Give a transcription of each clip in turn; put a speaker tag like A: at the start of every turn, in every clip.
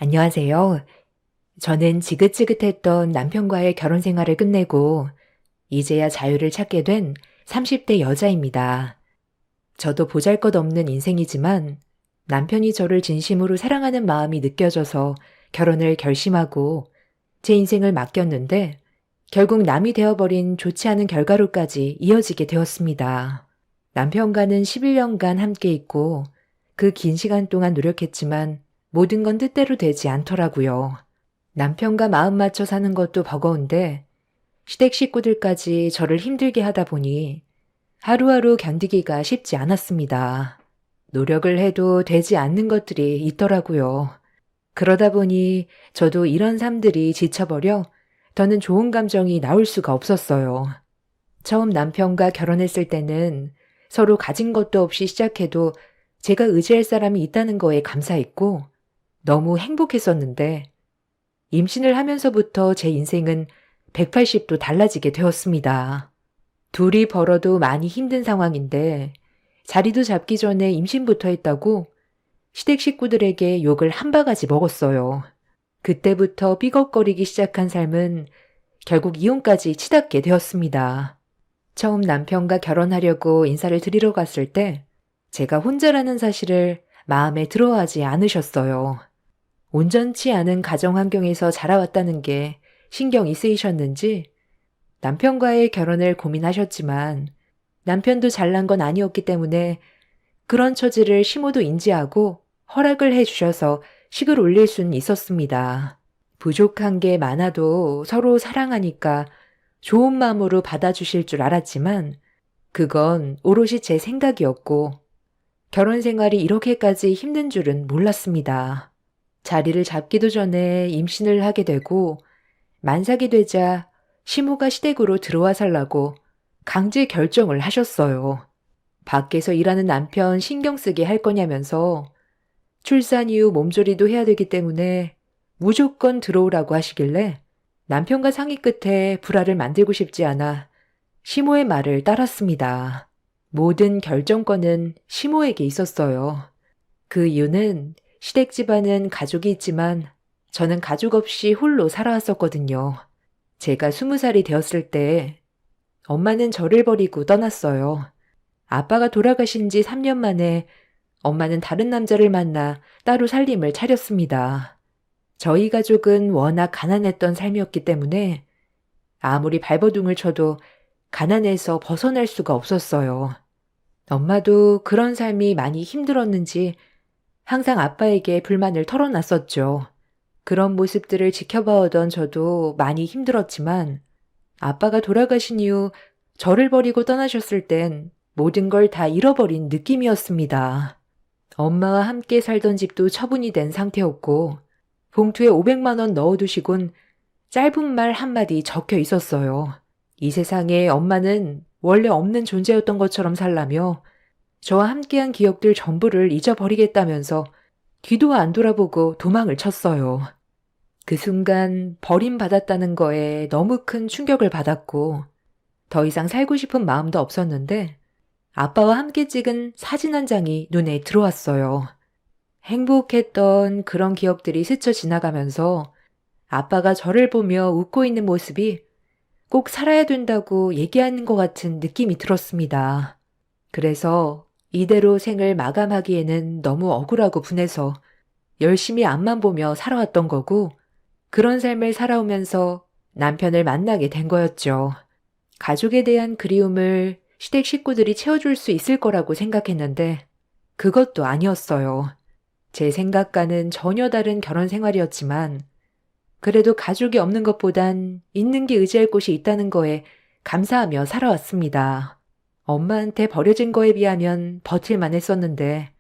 A: 안녕하세요. 저는 지긋지긋했던 남편과의 결혼 생활을 끝내고 이제야 자유를 찾게 된 30대 여자입니다. 저도 보잘것없는 인생이지만 남편이 저를 진심으로 사랑하는 마음이 느껴져서 결혼을 결심하고 제 인생을 맡겼는데 결국 남이 되어버린 좋지 않은 결과로까지 이어지게 되었습니다. 남편과는 11년간 함께 있고 그 긴 시간 동안 노력했지만 모든 건 뜻대로 되지 않더라고요. 남편과 마음 맞춰 사는 것도 버거운데 시댁 식구들까지 저를 힘들게 하다 보니 하루하루 견디기가 쉽지 않았습니다. 노력을 해도 되지 않는 것들이 있더라고요. 그러다 보니 저도 이런 삶들이 지쳐버려 더는 좋은 감정이 나올 수가 없었어요. 처음 남편과 결혼했을 때는 서로 가진 것도 없이 시작해도 제가 의지할 사람이 있다는 거에 감사했고 너무 행복했었는데 임신을 하면서부터 제 인생은 180도 달라지게 되었습니다. 둘이 벌어도 많이 힘든 상황인데 자리도 잡기 전에 임신부터 했다고 시댁 식구들에게 욕을 한 바가지 먹었어요. 그때부터 삐걱거리기 시작한 삶은 결국 이혼까지 치닫게 되었습니다. 처음 남편과 결혼하려고 인사를 드리러 갔을 때 제가 혼자라는 사실을 마음에 들어하지 않으셨어요. 온전치 않은 가정 환경에서 자라왔다는 게 신경이 쓰이셨는지 남편과의 결혼을 고민하셨지만 남편도 잘난 건 아니었기 때문에 그런 처지를 시모도 인지하고 허락을 해주셔서 식을 올릴 수는 있었습니다. 부족한 게 많아도 서로 사랑하니까 좋은 마음으로 받아주실 줄 알았지만 그건 오롯이 제 생각이었고 결혼 생활이 이렇게까지 힘든 줄은 몰랐습니다. 자리를 잡기도 전에 임신을 하게 되고 만삭이 되자 시모가 시댁으로 들어와 살라고 강제 결정을 하셨어요. 밖에서 일하는 남편 신경 쓰게 할 거냐면서 출산 이후 몸조리도 해야 되기 때문에 무조건 들어오라고 하시길래 남편과 상의 끝에 불화를 만들고 싶지 않아 시모의 말을 따랐습니다. 모든 결정권은 시모에게 있었어요. 그 이유는 시댁 집안은 가족이 있지만 저는 가족 없이 홀로 살아왔었거든요. 제가 20살이 되었을 때 엄마는 저를 버리고 떠났어요. 아빠가 돌아가신 지 3년 만에 엄마는 다른 남자를 만나 따로 살림을 차렸습니다. 저희 가족은 워낙 가난했던 삶이었기 때문에 아무리 발버둥을 쳐도 가난에서 벗어날 수가 없었어요. 엄마도 그런 삶이 많이 힘들었는지 항상 아빠에게 불만을 털어놨었죠. 그런 모습들을 지켜봐오던 저도 많이 힘들었지만 아빠가 돌아가신 이후 저를 버리고 떠나셨을 땐 모든 걸 다 잃어버린 느낌이었습니다. 엄마와 함께 살던 집도 처분이 된 상태였고 봉투에 500만 원 넣어두시곤 짧은 말 한마디 적혀 있었어요. 이 세상에 엄마는 원래 없는 존재였던 것처럼 살라며 저와 함께한 기억들 전부를 잊어버리겠다면서 뒤도 안 돌아보고 도망을 쳤어요. 그 순간 버림받았다는 거에 너무 큰 충격을 받았고 더 이상 살고 싶은 마음도 없었는데 아빠와 함께 찍은 사진 한 장이 눈에 들어왔어요. 행복했던 그런 기억들이 스쳐 지나가면서 아빠가 저를 보며 웃고 있는 모습이 꼭 살아야 된다고 얘기하는 것 같은 느낌이 들었습니다. 그래서 이대로 생을 마감하기에는 너무 억울하고 분해서 열심히 앞만 보며 살아왔던 거고 그런 삶을 살아오면서 남편을 만나게 된 거였죠. 가족에 대한 그리움을 시댁 식구들이 채워줄 수 있을 거라고 생각했는데 그것도 아니었어요. 제 생각과는 전혀 다른 결혼 생활이었지만 그래도 가족이 없는 것보단 있는 게 의지할 곳이 있다는 거에 감사하며 살아왔습니다. 엄마한테 버려진 거에 비하면 버틸만 했었는데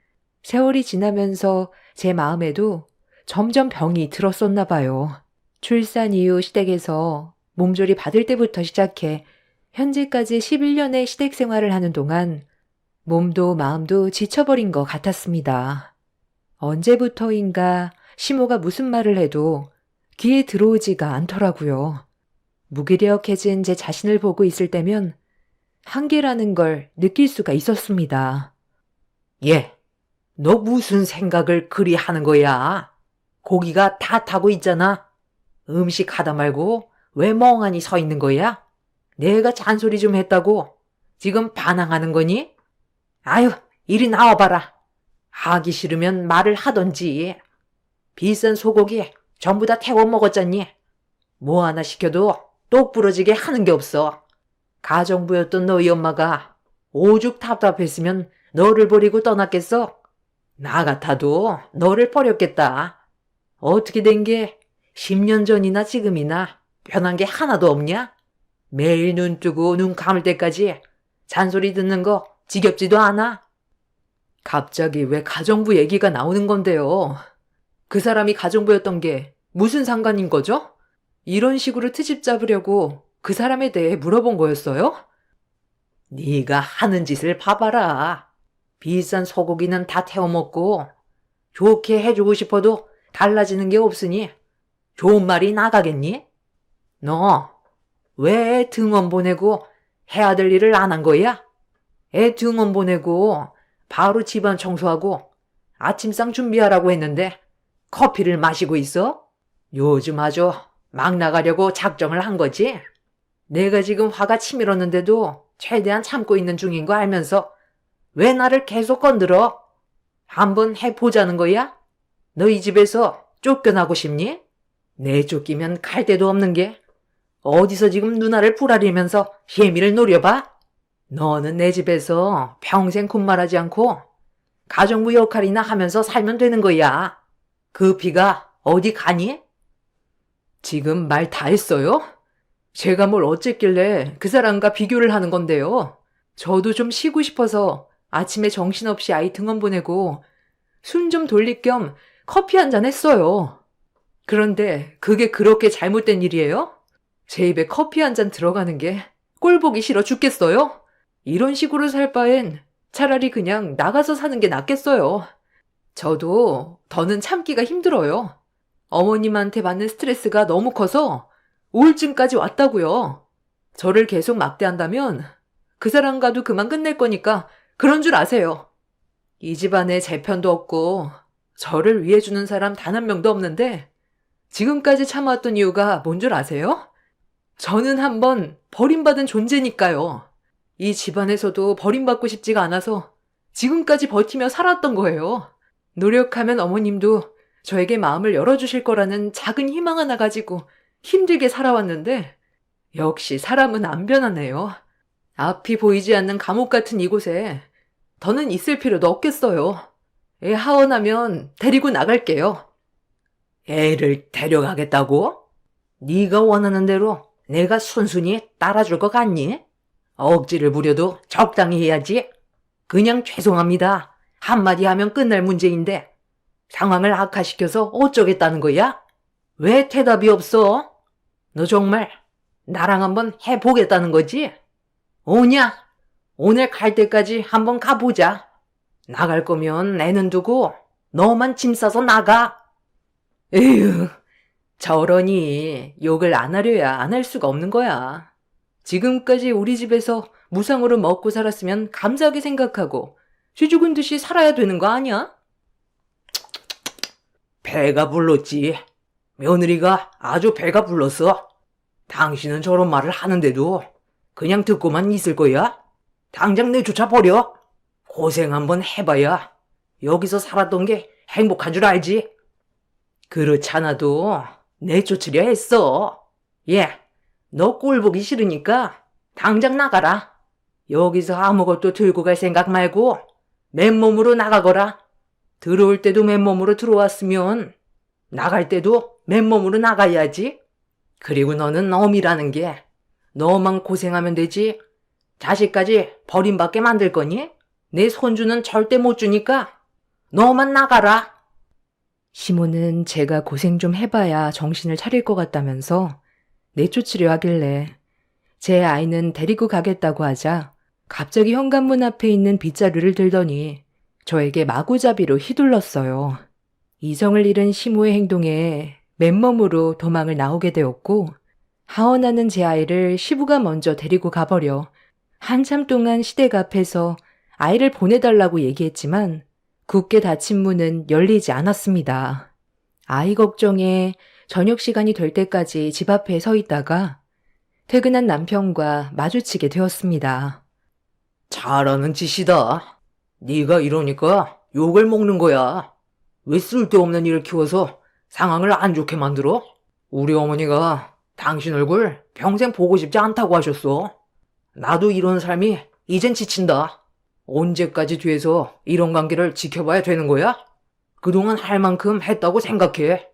A: 세월이 지나면서 제 마음에도 점점 병이 들었었나 봐요. 출산 이후 시댁에서 몸조리 받을 때부터 시작해 현재까지 11년의 시댁 생활을 하는 동안 몸도 마음도 지쳐버린 것 같았습니다. 언제부터인가 시모가 무슨 말을 해도 귀에 들어오지가 않더라고요. 무기력해진 제 자신을 보고 있을 때면 한계라는 걸 느낄 수가 있었습니다.
B: 얘, 너 무슨 생각을 그리 하는 거야? 고기가 다 타고 있잖아. 음식 하다 말고 왜 멍하니 서 있는 거야? 내가 잔소리 좀 했다고 지금 반항하는 거니? 아유, 이리 나와봐라. 하기 싫으면 말을 하던지. 비싼 소고기 전부 다 태워 먹었잖니. 뭐 하나 시켜도 똑 부러지게 하는 게 없어. 가정부였던 너희 엄마가 오죽 답답했으면 너를 버리고 떠났겠어? 나 같아도 너를 버렸겠다. 어떻게 된 게 10년 전이나 지금이나 변한 게 하나도 없냐? 매일 눈 뜨고 눈 감을 때까지 잔소리 듣는 거 지겹지도 않아?
A: 갑자기 왜 가정부 얘기가 나오는 건데요? 그 사람이 가정부였던 게 무슨 상관인 거죠? 이런 식으로 트집 잡으려고 그 사람에 대해 물어본 거였어요?
B: 네가 하는 짓을 봐봐라. 비싼 소고기는 다 태워 먹고 좋게 해주고 싶어도 달라지는 게 없으니 좋은 말이 나가겠니? 너 왜 등원 보내고 해야 될 일을 안 한 거야? 애 등원 보내고 바로 집안 청소하고 아침상 준비하라고 했는데 커피를 마시고 있어? 요즘 아주 막 나가려고 작정을 한 거지? 내가 지금 화가 치밀었는데도 최대한 참고 있는 중인 거 알면서 왜 나를 계속 건드려? 한번 해보자는 거야? 너 이 집에서 쫓겨나고 싶니? 내쫓기면 갈 데도 없는 게 어디서 지금 누나를 부라리면서 혜미를 노려봐? 너는 내 집에서 평생 군말하지 않고 가정부 역할이나 하면서 살면 되는 거야. 그 피가 어디 가니?
A: 지금 말 다 했어요? 제가 뭘 어쨌길래 그 사람과 비교를 하는 건데요. 저도 좀 쉬고 싶어서 아침에 정신없이 아이 등원 보내고 숨 좀 돌릴 겸 커피 한 잔 했어요. 그런데 그게 그렇게 잘못된 일이에요? 제 입에 커피 한 잔 들어가는 게 꼴보기 싫어 죽겠어요? 이런 식으로 살 바엔 차라리 그냥 나가서 사는 게 낫겠어요. 저도 더는 참기가 힘들어요. 어머님한테 받는 스트레스가 너무 커서 우울증까지 왔다고요. 저를 계속 막대한다면 그 사람과도 그만 끝낼 거니까 그런 줄 아세요. 이 집안에 제 편도 없고 저를 위해주는 사람 단 한 명도 없는데 지금까지 참아왔던 이유가 뭔 줄 아세요? 저는 한번 버림받은 존재니까요. 이 집안에서도 버림받고 싶지가 않아서 지금까지 버티며 살았던 거예요. 노력하면 어머님도 저에게 마음을 열어주실 거라는 작은 희망 하나 가지고 힘들게 살아왔는데 역시 사람은 안 변하네요. 앞이 보이지 않는 감옥 같은 이곳에 더는 있을 필요도 없겠어요. 애 하원하면 데리고 나갈게요.
B: 애를 데려가겠다고? 네가 원하는 대로 내가 순순히 따라줄 것 같니? 억지를 부려도 적당히 해야지. 그냥 죄송합니다. 한마디 하면 끝날 문제인데 상황을 악화시켜서 어쩌겠다는 거야? 왜 대답이 없어? 너 정말 나랑 한번 해보겠다는 거지? 오냐? 오늘 갈 때까지 한번 가보자. 나갈 거면 애는 두고 너만 짐 싸서 나가.
A: 에휴, 저러니 욕을 안 하려야 안 할 수가 없는 거야. 지금까지 우리 집에서 무상으로 먹고 살았으면 감사하게 생각하고 쥐 죽은 듯이 살아야 되는 거 아니야?
B: 배가 불렀지. 며느리가 아주 배가 불렀어. 당신은 저런 말을 하는데도 그냥 듣고만 있을 거야? 당장 내쫓아 버려. 고생 한번 해봐야 여기서 살았던 게 행복한 줄 알지? 그렇잖아도 내쫓으려 했어. 너 꼴 보기 싫으니까 당장 나가라. 여기서 아무것도 들고 갈 생각 말고 맨몸으로 나가거라. 들어올 때도 맨몸으로 들어왔으면 나갈 때도 맨몸으로 나가야지. 그리고 너는 어미라는 게 너만 고생하면 되지. 자식까지 버림받게 만들 거니? 내 손주는 절대 못 주니까 너만 나가라.
A: 시모는 제가 고생 좀 해봐야 정신을 차릴 것 같다면서 내쫓으려 하길래 제 아이는 데리고 가겠다고 하자 갑자기 현관문 앞에 있는 빗자루를 들더니 저에게 마구잡이로 휘둘렀어요. 이성을 잃은 시모의 행동에 맨몸으로 도망을 나오게 되었고 하원하는 제 아이를 시부가 먼저 데리고 가버려 한참 동안 시댁 앞에서 아이를 보내달라고 얘기했지만 굳게 닫힌 문은 열리지 않았습니다. 아이 걱정에 저녁 시간이 될 때까지 집 앞에 서 있다가 퇴근한 남편과 마주치게 되었습니다.
B: 잘하는 짓이다. 네가 이러니까 욕을 먹는 거야. 왜 쓸데없는 일을 키워서 상황을 안 좋게 만들어? 우리 어머니가 당신 얼굴 평생 보고 싶지 않다고 하셨어. 나도 이런 삶이 이젠 지친다. 언제까지 뒤에서 이런 관계를 지켜봐야 되는 거야? 그동안 할 만큼 했다고 생각해.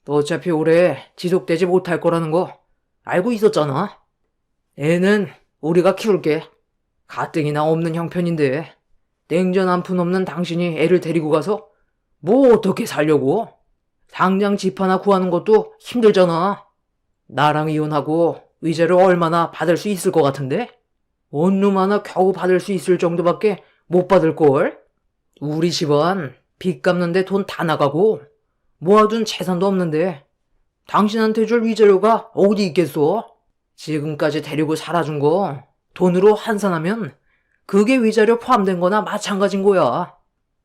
B: 어차피 오래 지속되지 못할 거라는 거 알고 있었잖아. 애는 우리가 키울게. 가뜩이나 없는 형편인데 냉전 한 푼 없는 당신이 애를 데리고 가서 뭐 어떻게 살려고? 당장 집 하나 구하는 것도 힘들잖아. 나랑 이혼하고 위자료 얼마나 받을 수 있을 것 같은데? 원룸 하나 겨우 받을 수 있을 정도밖에 못 받을걸? 우리 집안 빚 갚는데 돈 다 나가고 모아둔 재산도 없는데 당신한테 줄 위자료가 어디 있겠어? 지금까지 데리고 살아준 거 돈으로 환산하면 그게 위자료 포함된 거나 마찬가지인 거야.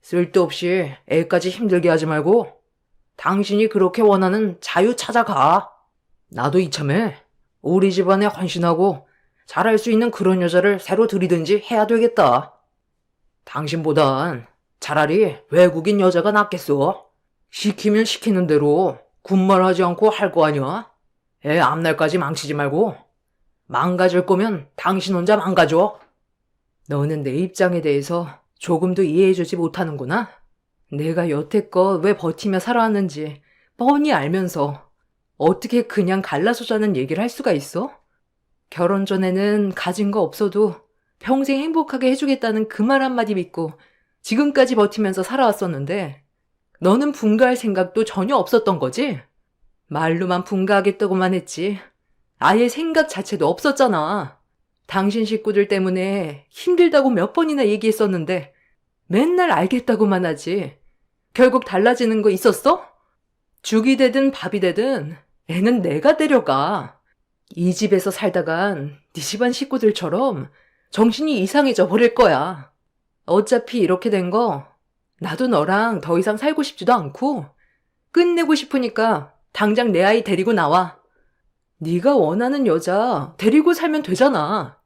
B: 쓸데없이 애까지 힘들게 하지 말고 당신이 그렇게 원하는 자유 찾아가. 나도 이참에 우리 집안에 헌신하고 잘할 수 있는 그런 여자를 새로 들이든지 해야 되겠다. 당신보단 차라리 외국인 여자가 낫겠어. 시키면 시키는 대로 군말하지 않고 할 거 아니야? 애 앞날까지 망치지 말고 망가질 거면 당신 혼자 망가져.
A: 너는 내 입장에 대해서 조금도 이해해주지 못하는구나. 내가 여태껏 왜 버티며 살아왔는지 뻔히 알면서 어떻게 그냥 갈라서자는 얘기를 할 수가 있어? 결혼 전에는 가진 거 없어도 평생 행복하게 해주겠다는 그 말 한마디 믿고 지금까지 버티면서 살아왔었는데 너는 분가할 생각도 전혀 없었던 거지? 말로만 분가하겠다고만 했지. 아예 생각 자체도 없었잖아. 당신 식구들 때문에 힘들다고 몇 번이나 얘기했었는데 맨날 알겠다고만 하지. 결국 달라지는 거 있었어? 죽이 되든 밥이 되든 애는 내가 데려가. 이 집에서 살다간 네 집안 식구들처럼 정신이 이상해져 버릴 거야. 어차피 이렇게 된 거 나도 너랑 더 이상 살고 싶지도 않고 끝내고 싶으니까 당장 내 아이 데리고 나와. 네가 원하는 여자 데리고 살면 되잖아.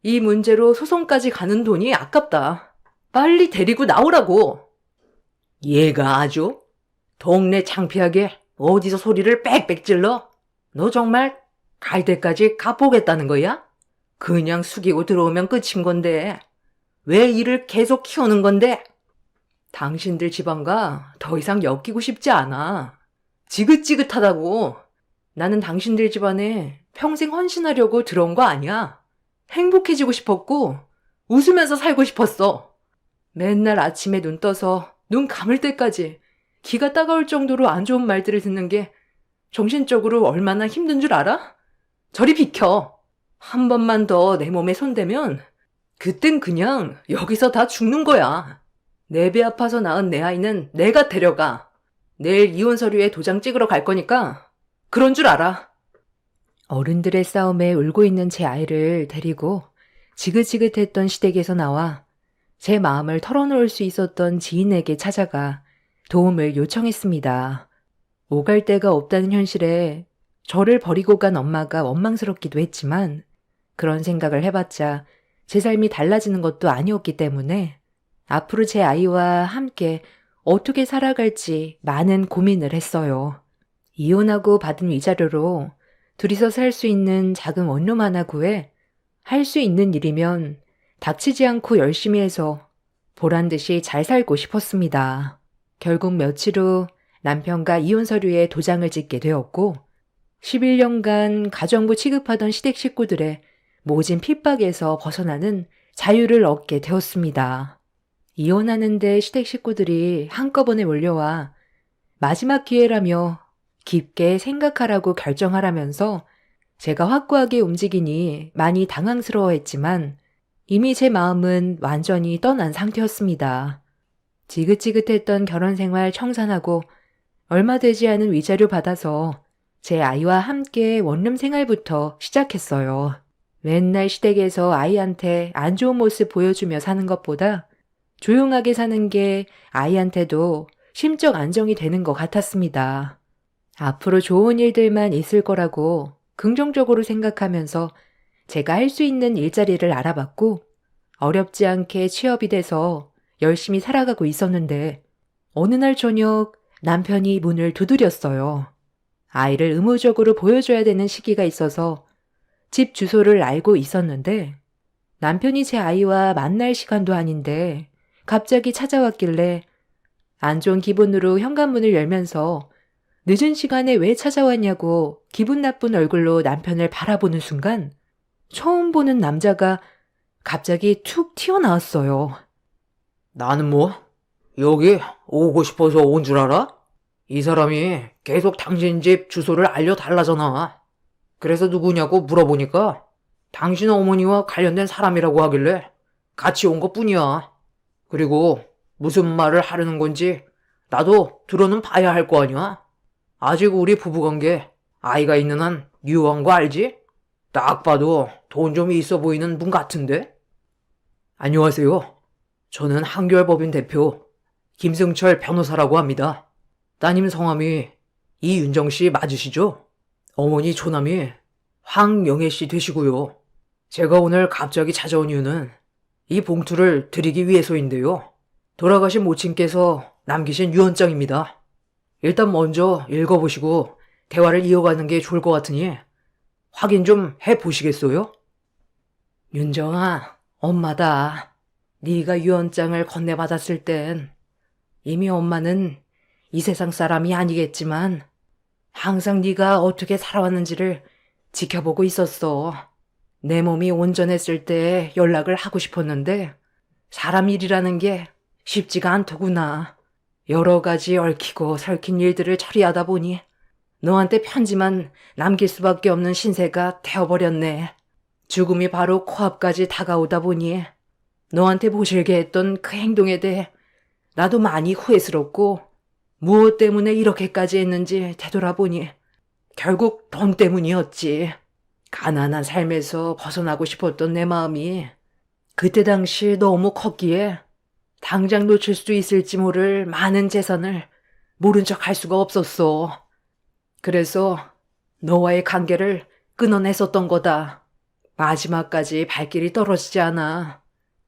A: 이 문제로 소송까지 가는 돈이 아깝다. 빨리 데리고 나오라고.
B: 얘가 아주 동네 창피하게 어디서 소리를 빽빽 질러? 너 정말 갈 때까지 가보겠다는 거야? 그냥 숙이고 들어오면 끝인 건데 왜 일을 계속 키우는 건데?
A: 당신들 집안과 더 이상 엮이고 싶지 않아. 지긋지긋하다고. 나는 당신들 집안에 평생 헌신하려고 들어온 거 아니야. 행복해지고 싶었고 웃으면서 살고 싶었어. 맨날 아침에 눈 떠서 눈 감을 때까지 기가 따가울 정도로 안 좋은 말들을 듣는 게 정신적으로 얼마나 힘든 줄 알아? 저리 비켜. 한 번만 더 내 몸에 손대면 그땐 그냥 여기서 다 죽는 거야. 내 배 아파서 낳은 내 아이는 내가 데려가. 내일 이혼 서류에 도장 찍으러 갈 거니까 그런 줄 알아. 어른들의 싸움에 울고 있는 제 아이를 데리고 지긋지긋했던 시댁에서 나와 제 마음을 털어놓을 수 있었던 지인에게 찾아가 도움을 요청했습니다. 오갈 데가 없다는 현실에 저를 버리고 간 엄마가 원망스럽기도 했지만 그런 생각을 해봤자 제 삶이 달라지는 것도 아니었기 때문에 앞으로 제 아이와 함께 어떻게 살아갈지 많은 고민을 했어요. 이혼하고 받은 위자료로 둘이서 살 수 있는 작은 원룸 하나 구해 할 수 있는 일이면 닥치지 않고 열심히 해서 보란듯이 잘 살고 싶었습니다. 결국 며칠 후 남편과 이혼 서류에 도장을 찍게 되었고 11년간 가정부 취급하던 시댁 식구들의 모진 핍박에서 벗어나는 자유를 얻게 되었습니다. 이혼하는데 시댁 식구들이 한꺼번에 몰려와 마지막 기회라며 깊게 생각하라고 결정하라면서 제가 확고하게 움직이니 많이 당황스러워했지만 이미 제 마음은 완전히 떠난 상태였습니다. 지긋지긋했던 결혼 생활 청산하고 얼마 되지 않은 위자료 받아서 제 아이와 함께 원룸 생활부터 시작했어요. 맨날 시댁에서 아이한테 안 좋은 모습 보여주며 사는 것보다 조용하게 사는 게 아이한테도 심적 안정이 되는 것 같았습니다. 앞으로 좋은 일들만 있을 거라고 긍정적으로 생각하면서 제가 할 수 있는 일자리를 알아봤고 어렵지 않게 취업이 돼서 열심히 살아가고 있었는데 어느 날 저녁 남편이 문을 두드렸어요. 아이를 의무적으로 보여줘야 되는 시기가 있어서 집 주소를 알고 있었는데 남편이 제 아이와 만날 시간도 아닌데 갑자기 찾아왔길래 안 좋은 기분으로 현관문을 열면서 늦은 시간에 왜 찾아왔냐고 기분 나쁜 얼굴로 남편을 바라보는 순간 처음 보는 남자가 갑자기 툭 튀어나왔어요.
B: 나는 뭐, 여기 오고 싶어서 온 줄 알아? 이 사람이 계속 당신 집 주소를 알려달라잖아. 그래서 누구냐고 물어보니까 당신 어머니와 관련된 사람이라고 하길래 같이 온 것 뿐이야. 그리고 무슨 말을 하려는 건지 나도 들어는 봐야 할 거 아니야? 아직 우리 부부관계 아이가 있는 한 유효한 거 알지? 딱 봐도 돈 좀 있어 보이는 분 같은데? 안녕하세요. 저는 한결법인 대표 김승철 변호사라고 합니다. 따님 성함이 이윤정 씨 맞으시죠? 어머니 조남이 황영애 씨 되시고요. 제가 오늘 갑자기 찾아온 이유는 이 봉투를 드리기 위해서인데요. 돌아가신 모친께서 남기신 유언장입니다. 일단 먼저 읽어보시고 대화를 이어가는 게 좋을 것 같으니 확인 좀 해보시겠어요? 윤정아, 엄마다. 네가 유언장을 건네받았을 땐 이미 엄마는 이 세상 사람이 아니겠지만 항상 네가 어떻게 살아왔는지를 지켜보고 있었어. 내 몸이 온전했을 때 연락을 하고 싶었는데 사람 일이라는 게 쉽지가 않더구나. 여러 가지 얽히고 설킨 일들을 처리하다 보니 너한테 편지만 남길 수밖에 없는 신세가 되어버렸네. 죽음이 바로 코앞까지 다가오다 보니 너한테 모실게 했던 그 행동에 대해 나도 많이 후회스럽고 무엇 때문에 이렇게까지 했는지 되돌아보니 결국 돈 때문이었지. 가난한 삶에서 벗어나고 싶었던 내 마음이 그때 당시 너무 컸기에 당장 놓칠 수 있을지 모를 많은 재산을 모른 척 할 수가 없었어. 그래서 너와의 관계를 끊어냈었던 거다. 마지막까지 발길이 떨어지지 않아.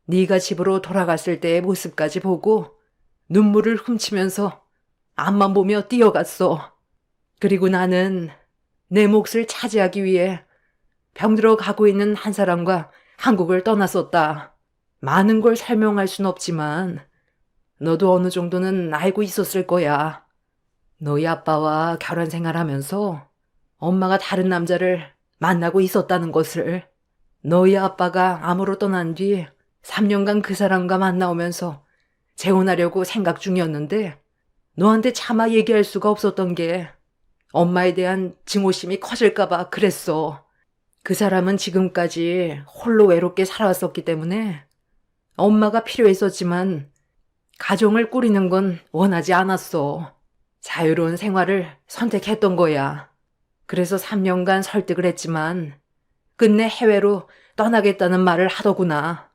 B: 네가 집으로 돌아갔을 때의 모습까지 보고 눈물을 훔치면서 앞만 보며 뛰어갔어. 그리고 나는 내 몫을 차지하기 위해 병들어 가고 있는 한 사람과 한국을 떠났었다. 많은 걸 설명할 순 없지만 너도 어느 정도는 알고 있었을 거야. 너희 아빠와 결혼 생활하면서 엄마가 다른 남자를 만나고 있었다는 것을. 너희 아빠가 암으로 떠난 뒤 3년간 그 사람과 만나오면서 재혼하려고 생각 중이었는데 너한테 차마 얘기할 수가 없었던 게 엄마에 대한 증오심이 커질까봐 그랬어. 그 사람은 지금까지 홀로 외롭게 살아왔었기 때문에 엄마가 필요했었지만 가정을 꾸리는 건 원하지 않았어. 자유로운 생활을 선택했던 거야. 그래서 3년간 설득을 했지만 끝내 해외로 떠나겠다는 말을 하더구나.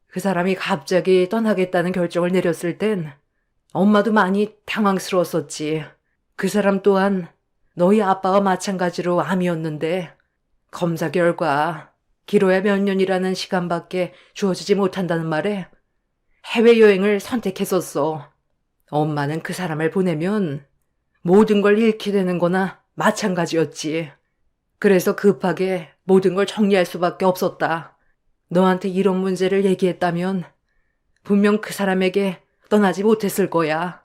B: 그 사람이 갑자기 떠나겠다는 결정을 내렸을 땐 엄마도 많이 당황스러웠었지. 그 사람 또한 너희 아빠와 마찬가지로 암이었는데 검사 결과 길어야 몇 년이라는 시간밖에 주어지지 못한다는 말에 해외여행을 선택했었어. 엄마는 그 사람을 보내면 모든 걸 잃게 되는 거나 마찬가지였지. 그래서 급하게 모든 걸 정리할 수밖에 없었다. 너한테 이런 문제를 얘기했다면 분명 그 사람에게 떠나지 못했을 거야.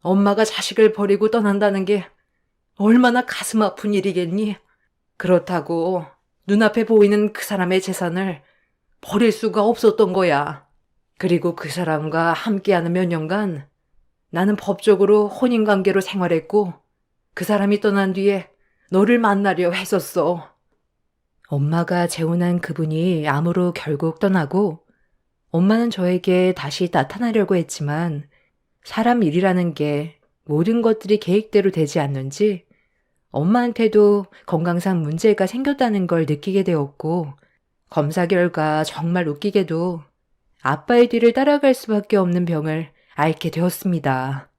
B: 엄마가 자식을 버리고 떠난다는 게 얼마나 가슴 아픈 일이겠니? 그렇다고 눈앞에 보이는 그 사람의 재산을 버릴 수가 없었던 거야. 그리고 그 사람과 함께하는 몇 년간 나는 법적으로 혼인관계로 생활했고 그 사람이 떠난 뒤에 너를 만나려 했었어. 엄마가 재혼한 그분이 암으로 결국 떠나고 엄마는 저에게 다시 나타나려고 했지만 사람 일이라는 게 모든 것들이 계획대로 되지 않는지 엄마한테도 건강상 문제가 생겼다는 걸 느끼게 되었고 검사 결과 정말 웃기게도 아빠의 뒤를 따라갈 수밖에 없는 병을 앓게 되었습니다.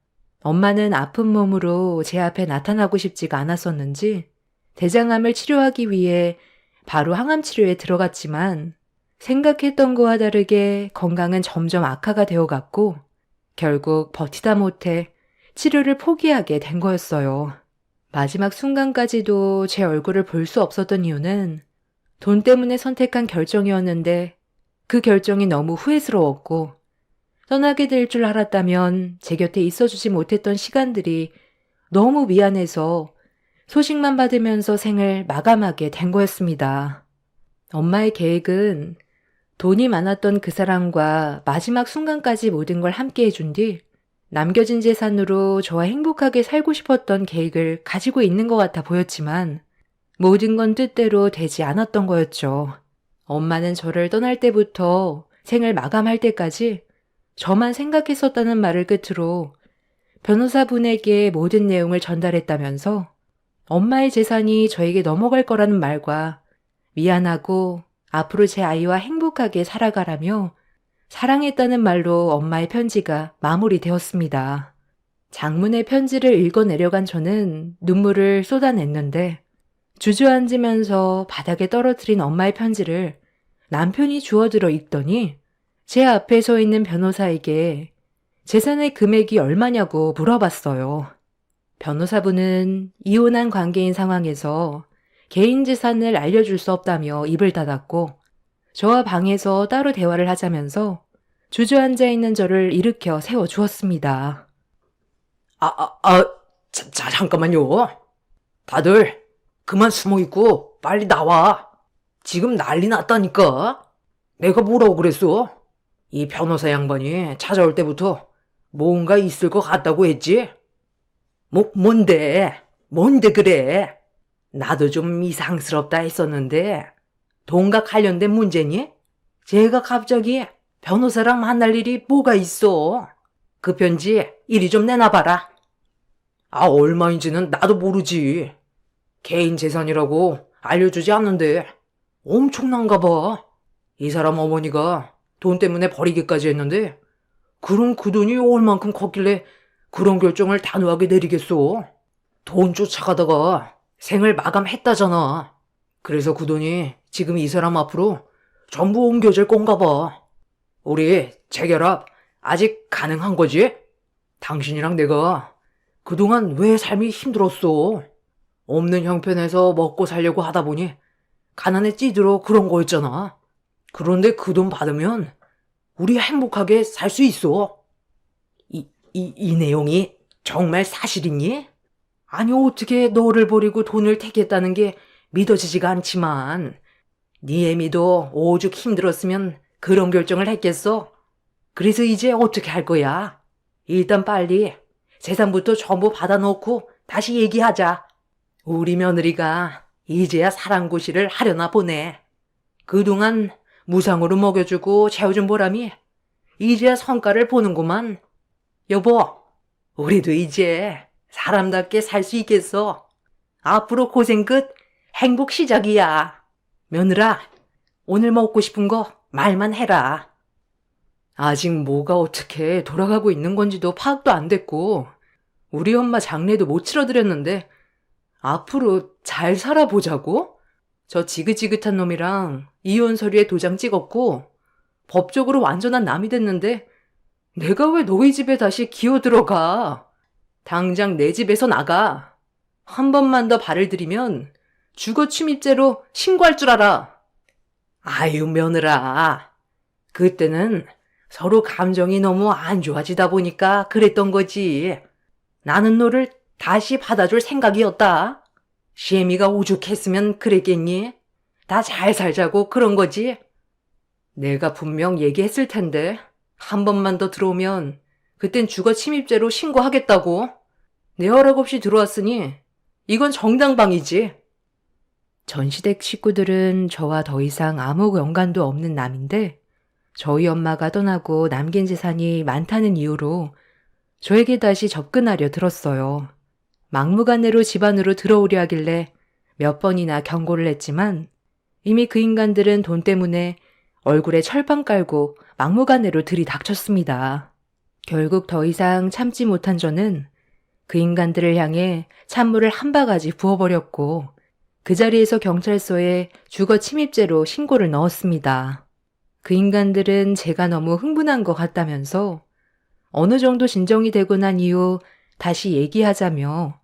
A: 엄마는 아픈 몸으로 제 앞에 나타나고 싶지가 않았었는지 대장암을 치료하기 위해 바로 항암 치료에 들어갔지만 생각했던 거와 다르게 건강은 점점 악화가 되어갔고 결국 버티다 못해 치료를 포기하게 된 거였어요. 마지막 순간까지도 제 얼굴을 볼 수 없었던 이유는 돈 때문에 선택한 결정이었는데 그 결정이 너무 후회스러웠고 떠나게 될 줄 알았다면 제 곁에 있어주지 못했던 시간들이 너무 미안해서 소식만 받으면서 생을 마감하게 된 거였습니다. 엄마의 계획은 돈이 많았던 그 사람과 마지막 순간까지 모든 걸 함께 해준 뒤 남겨진 재산으로 저와 행복하게 살고 싶었던 계획을 가지고 있는 것 같아 보였지만 모든 건 뜻대로 되지 않았던 거였죠. 엄마는 저를 떠날 때부터 생을 마감할 때까지 저만 생각했었다는 말을 끝으로 변호사분에게 모든 내용을 전달했다면서 엄마의 재산이 저에게 넘어갈 거라는 말과 미안하고 앞으로 제 아이와 행복하게 살아가라며 사랑했다는 말로 엄마의 편지가 마무리되었습니다. 장문의 편지를 읽어내려간 저는 눈물을 쏟아냈는데 주저앉으면서 바닥에 떨어뜨린 엄마의 편지를 남편이 주워들어 읽더니 제 앞에 서 있는 변호사에게 재산의 금액이 얼마냐고 물어봤어요. 변호사분은 이혼한 관계인 상황에서 개인 재산을 알려줄 수 없다며 입을 닫았고 저와 방에서 따로 대화를 하자면서 주저앉아 있는 저를 일으켜 세워주었습니다.
B: 잠깐만요. 다들 그만 숨어 있고 빨리 나와. 지금 난리 났다니까. 내가 뭐라고 그랬어? 이 변호사 양반이 찾아올 때부터 뭔가 있을 것 같다고 했지? 뭔데? 뭔데 그래? 나도 좀 이상스럽다 했었는데 돈과 관련된 문제니? 제가 갑자기 변호사랑 만날 일이 뭐가 있어? 그 편지 이리 좀 내놔봐라. 얼마인지는 나도 모르지. 개인 재산이라고 알려주지 않는데 엄청난가 봐. 이 사람 어머니가 돈 때문에 버리기까지 했는데 그럼 그 돈이 얼만큼 컸길래 그런 결정을 단호하게 내리겠어. 돈 쫓아가다가 생을 마감했다잖아. 그래서 그 돈이 지금 이 사람 앞으로 전부 옮겨질 건가 봐. 우리 재결합 아직 가능한 거지? 당신이랑 내가 그동안 왜 삶이 힘들었어? 없는 형편에서 먹고 살려고 하다 보니 가난에 찌들어 그런 거였잖아. 그런데 그 돈 받으면 우리 행복하게 살 수 있어. 이 내용이 정말 사실이니? 아니 어떻게 너를 버리고 돈을 택했다는 게 믿어지지가 않지만 네 애미도 오죽 힘들었으면 그런 결정을 했겠어? 그래서 이제 어떻게 할 거야? 일단 빨리 재산부터 전부 받아놓고 다시 얘기하자. 우리 며느리가 이제야 사랑고시를 하려나 보네. 그동안 무상으로 먹여주고 재워준 보람이 이제야 성과를 보는구만. 여보, 우리도 이제 사람답게 살 수 있겠어. 앞으로 고생 끝, 행복 시작이야. 며느라, 오늘 먹고 싶은 거 말만 해라. 아직 뭐가 어떻게 돌아가고 있는 건지도 파악도 안 됐고 우리 엄마 장례도 못 치러드렸는데 앞으로 잘 살아보자고? 저 지긋지긋한 놈이랑 이혼 서류에 도장 찍었고 법적으로 완전한 남이 됐는데 내가 왜 너희 집에 다시 기어 들어가? 당장 내 집에서 나가. 한 번만 더 발을 들이면 주거 침입죄로 신고할 줄 알아. 아유 며느라. 그때는 서로 감정이 너무 안 좋아지다 보니까 그랬던 거지. 나는 너를 다시 받아줄 생각이었다. 시애미가 오죽했으면 그랬겠니? 다 잘 살자고 그런 거지. 내가 분명 얘기했을 텐데 한 번만 더 들어오면 그땐 주거 침입죄로 신고하겠다고. 내 허락 없이 들어왔으니 이건 정당방위지.
A: 전시댁 식구들은 저와 더 이상 아무 연관도 없는 남인데 저희 엄마가 떠나고 남긴 재산이 많다는 이유로 저에게 다시 접근하려 들었어요. 막무가내로 집 안으로 들어오려 하길래 몇 번이나 경고를 했지만 이미 그 인간들은 돈 때문에 얼굴에 철판 깔고 막무가내로 들이닥쳤습니다. 결국 더 이상 참지 못한 저는 그 인간들을 향해 찬물을 한 바가지 부어버렸고 그 자리에서 경찰서에 주거 침입죄로 신고를 넣었습니다. 그 인간들은 제가 너무 흥분한 것 같다면서 어느 정도 진정이 되고 난 이후 다시 얘기하자며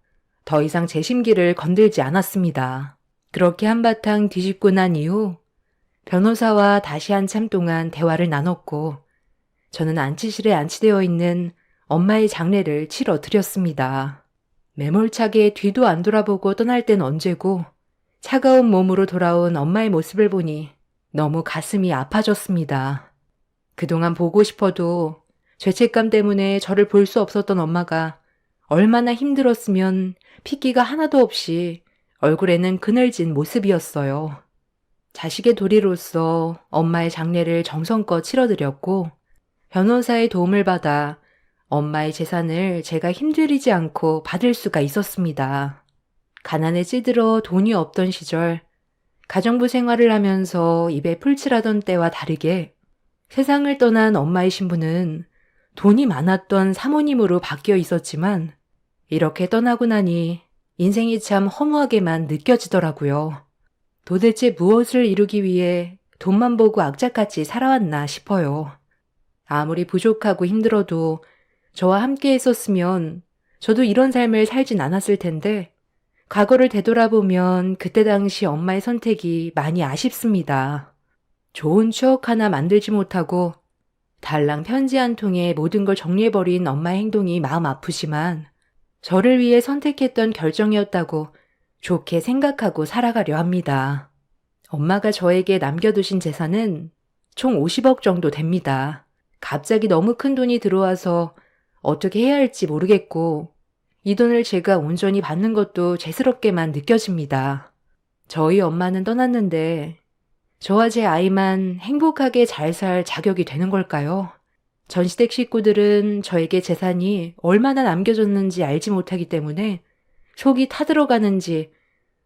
A: 더 이상 제 심기를 건들지 않았습니다. 그렇게 한바탕 뒤집고 난 이후 변호사와 다시 한참 동안 대화를 나눴고 저는 안치실에 안치되어 있는 엄마의 장례를 치러 드렸습니다. 매몰차게 뒤도 안 돌아보고 떠날 땐 언제고 차가운 몸으로 돌아온 엄마의 모습을 보니 너무 가슴이 아파졌습니다. 그동안 보고 싶어도 죄책감 때문에 저를 볼 수 없었던 엄마가 얼마나 힘들었으면 핏기가 하나도 없이 얼굴에는 그늘진 모습이었어요. 자식의 도리로서 엄마의 장례를 정성껏 치러드렸고 변호사의 도움을 받아 엄마의 재산을 제가 힘들이지 않고 받을 수가 있었습니다. 가난에 찌들어 돈이 없던 시절 가정부 생활을 하면서 입에 풀칠하던 때와 다르게 세상을 떠난 엄마의 신분은 돈이 많았던 사모님으로 바뀌어 있었지만 이렇게 떠나고 나니 인생이 참 허무하게만 느껴지더라고요. 도대체 무엇을 이루기 위해 돈만 보고 악착같이 살아왔나 싶어요. 아무리 부족하고 힘들어도 저와 함께 했었으면 저도 이런 삶을 살진 않았을 텐데 과거를 되돌아보면 그때 당시 엄마의 선택이 많이 아쉽습니다. 좋은 추억 하나 만들지 못하고 달랑 편지 한 통에 모든 걸 정리해버린 엄마의 행동이 마음 아프지만 저를 위해 선택했던 결정이었다고 좋게 생각하고 살아가려 합니다. 엄마가 저에게 남겨두신 재산은 총 50억 정도 됩니다. 갑자기 너무 큰 돈이 들어와서 어떻게 해야 할지 모르겠고 이 돈을 제가 온전히 받는 것도 죄스럽게만 느껴집니다. 저희 엄마는 떠났는데 저와 제 아이만 행복하게 잘 살 자격이 되는 걸까요? 전시댁 식구들은 저에게 재산이 얼마나 남겨졌는지 알지 못하기 때문에 속이 타들어가는지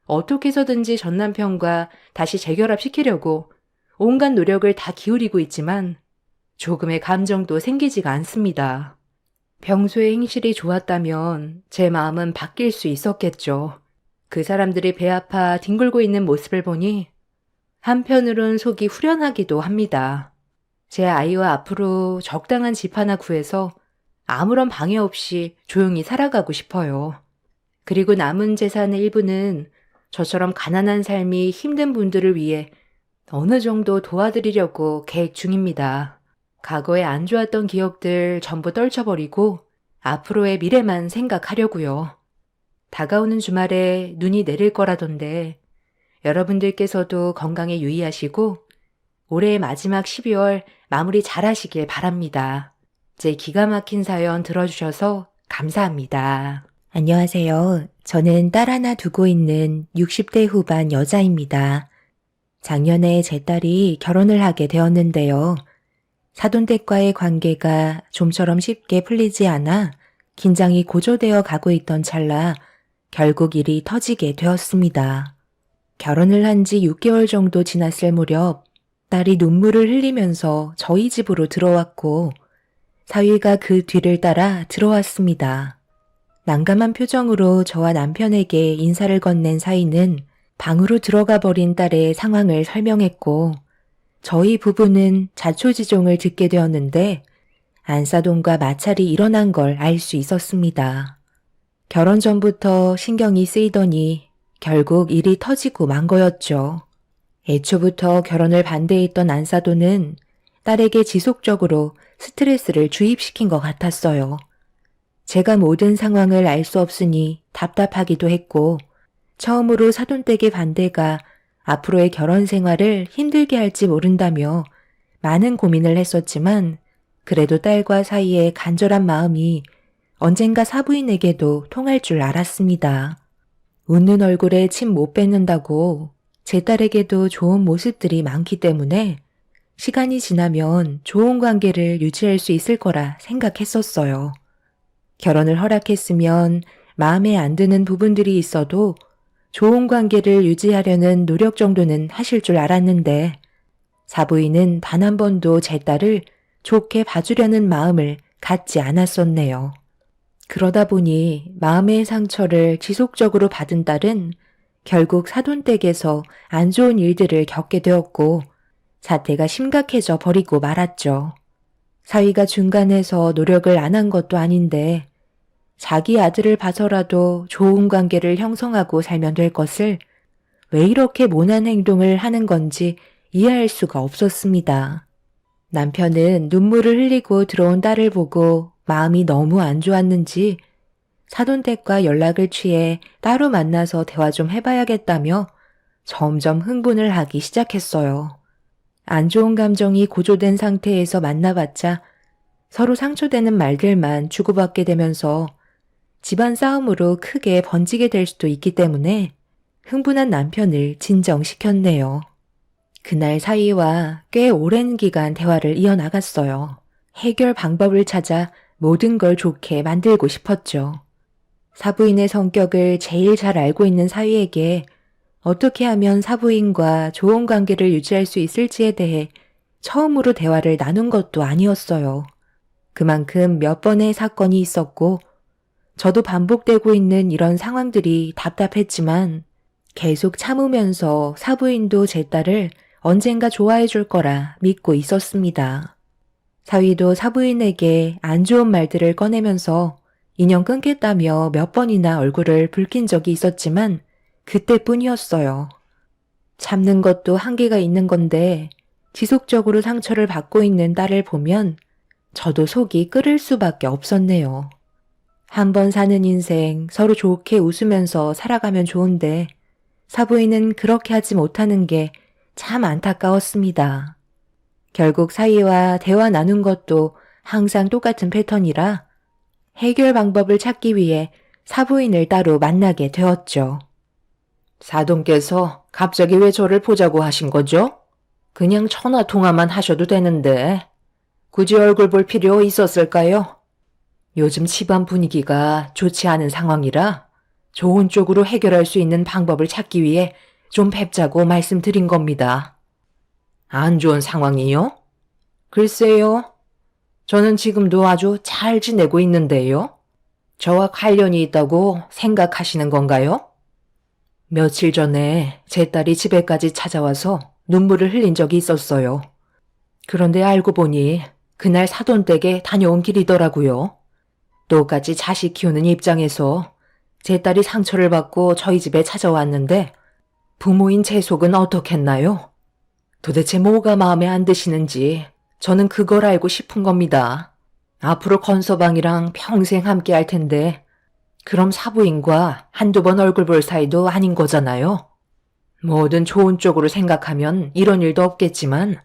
A: 어떻게 해서든지 전 남편과 다시 재결합시키려고 온갖 노력을 다 기울이고 있지만 조금의 감정도 생기지가 않습니다. 평소에 행실이 좋았다면 제 마음은 바뀔 수 있었겠죠. 그 사람들이 배 아파 뒹굴고 있는 모습을 보니 한편으론 속이 후련하기도 합니다. 제 아이와 앞으로 적당한 집 하나 구해서 아무런 방해 없이 조용히 살아가고 싶어요. 그리고 남은 재산의 일부는 저처럼 가난한 삶이 힘든 분들을 위해 어느 정도 도와드리려고 계획 중입니다. 과거에 안 좋았던 기억들 전부 떨쳐버리고 앞으로의 미래만 생각하려고요. 다가오는 주말에 눈이 내릴 거라던데 여러분들께서도 건강에 유의하시고 올해의 마지막 12월 마무리 잘 하시길 바랍니다. 제 기가 막힌 사연 들어주셔서 감사합니다. 안녕하세요. 저는 딸 하나 두고 있는 60대 후반 여자입니다. 작년에 제 딸이 결혼을 하게 되었는데요. 사돈댁과의 관계가 좀처럼 쉽게 풀리지 않아 긴장이 고조되어 가고 있던 찰나 결국 일이 터지게 되었습니다. 결혼을 한 지 6개월 정도 지났을 무렵 딸이 눈물을 흘리면서 저희 집으로 들어왔고 사위가 그 뒤를 따라 들어왔습니다. 난감한 표정으로 저와 남편에게 인사를 건넨 사위는 방으로 들어가 버린 딸의 상황을 설명했고 저희 부부는 자초지종을 듣게 되었는데 안사돈과 마찰이 일어난 걸 알 수 있었습니다. 결혼 전부터 신경이 쓰이더니 결국 일이 터지고 만 거였죠. 애초부터 결혼을 반대했던 안사돈은 딸에게 지속적으로 스트레스를 주입시킨 것 같았어요. 제가 모든 상황을 알 수 없으니 답답하기도 했고 처음으로 사돈댁의 반대가 앞으로의 결혼 생활을 힘들게 할지 모른다며 많은 고민을 했었지만 그래도 딸과 사이의 간절한 마음이 언젠가 사부인에게도 통할 줄 알았습니다. 웃는 얼굴에 침 못 뱉는다고 제 딸에게도 좋은 모습들이 많기 때문에 시간이 지나면 좋은 관계를 유지할 수 있을 거라 생각했었어요. 결혼을 허락했으면 마음에 안 드는 부분들이 있어도 좋은 관계를 유지하려는 노력 정도는 하실 줄 알았는데 사부인은 단 한 번도 제 딸을 좋게 봐주려는 마음을 갖지 않았었네요. 그러다 보니 마음의 상처를 지속적으로 받은 딸은 결국 사돈댁에서 안 좋은 일들을 겪게 되었고 사태가 심각해져 버리고 말았죠. 사위가 중간에서 노력을 안 한 것도 아닌데 자기 아들을 봐서라도 좋은 관계를 형성하고 살면 될 것을 왜 이렇게 모난 행동을 하는 건지 이해할 수가 없었습니다. 남편은 눈물을 흘리고 들어온 딸을 보고 마음이 너무 안 좋았는지 사돈댁과 연락을 취해 따로 만나서 대화 좀 해봐야겠다며 점점 흥분을 하기 시작했어요. 안 좋은 감정이 고조된 상태에서 만나봤자 서로 상처되는 말들만 주고받게 되면서 집안 싸움으로 크게 번지게 될 수도 있기 때문에 흥분한 남편을 진정시켰네요. 그날 사위와 꽤 오랜 기간 대화를 이어나갔어요. 해결 방법을 찾아 모든 걸 좋게 만들고 싶었죠. 사부인의 성격을 제일 잘 알고 있는 사위에게 어떻게 하면 사부인과 좋은 관계를 유지할 수 있을지에 대해 처음으로 대화를 나눈 것도 아니었어요. 그만큼 몇 번의 사건이 있었고 저도 반복되고 있는 이런 상황들이 답답했지만 계속 참으면서 사부인도 제 딸을 언젠가 좋아해 줄 거라 믿고 있었습니다. 사위도 사부인에게 안 좋은 말들을 꺼내면서 인연 끊겠다며 몇 번이나 얼굴을 붉힌 적이 있었지만 그때뿐이었어요. 참는 것도 한계가 있는 건데 지속적으로 상처를 받고 있는 딸을 보면 저도 속이 끓을 수밖에 없었네요. 한 번 사는 인생 서로 좋게 웃으면서 살아가면 좋은데 사부인은 그렇게 하지 못하는 게 참 안타까웠습니다. 결국 사위와 대화 나눈 것도 항상 똑같은 패턴이라 해결 방법을 찾기 위해 사부인을 따로 만나게 되었죠.
B: 사돈께서 갑자기 왜 저를 보자고 하신 거죠? 그냥 전화 통화만 하셔도 되는데 굳이 얼굴 볼 필요 있었을까요? 요즘 집안 분위기가 좋지 않은 상황이라 좋은 쪽으로 해결할 수 있는 방법을 찾기 위해 좀 뵙자고 말씀드린 겁니다. 안 좋은 상황이요? 글쎄요. 저는 지금도 아주 잘 지내고 있는데요. 저와 관련이 있다고 생각하시는 건가요? 며칠 전에 제 딸이 집에까지 찾아와서 눈물을 흘린 적이 있었어요. 그런데 알고 보니 그날 사돈댁에 다녀온 길이더라고요. 똑같이 자식 키우는 입장에서 제 딸이 상처를 받고 저희 집에 찾아왔는데 부모인 제 속은 어떻겠나요? 도대체 뭐가 마음에 안 드시는지 저는 그걸 알고 싶은 겁니다. 앞으로 건서방이랑 평생 함께 할 텐데 그럼 사부인과 한두 번 얼굴 볼 사이도 아닌 거잖아요. 뭐든 좋은 쪽으로 생각하면 이런 일도 없겠지만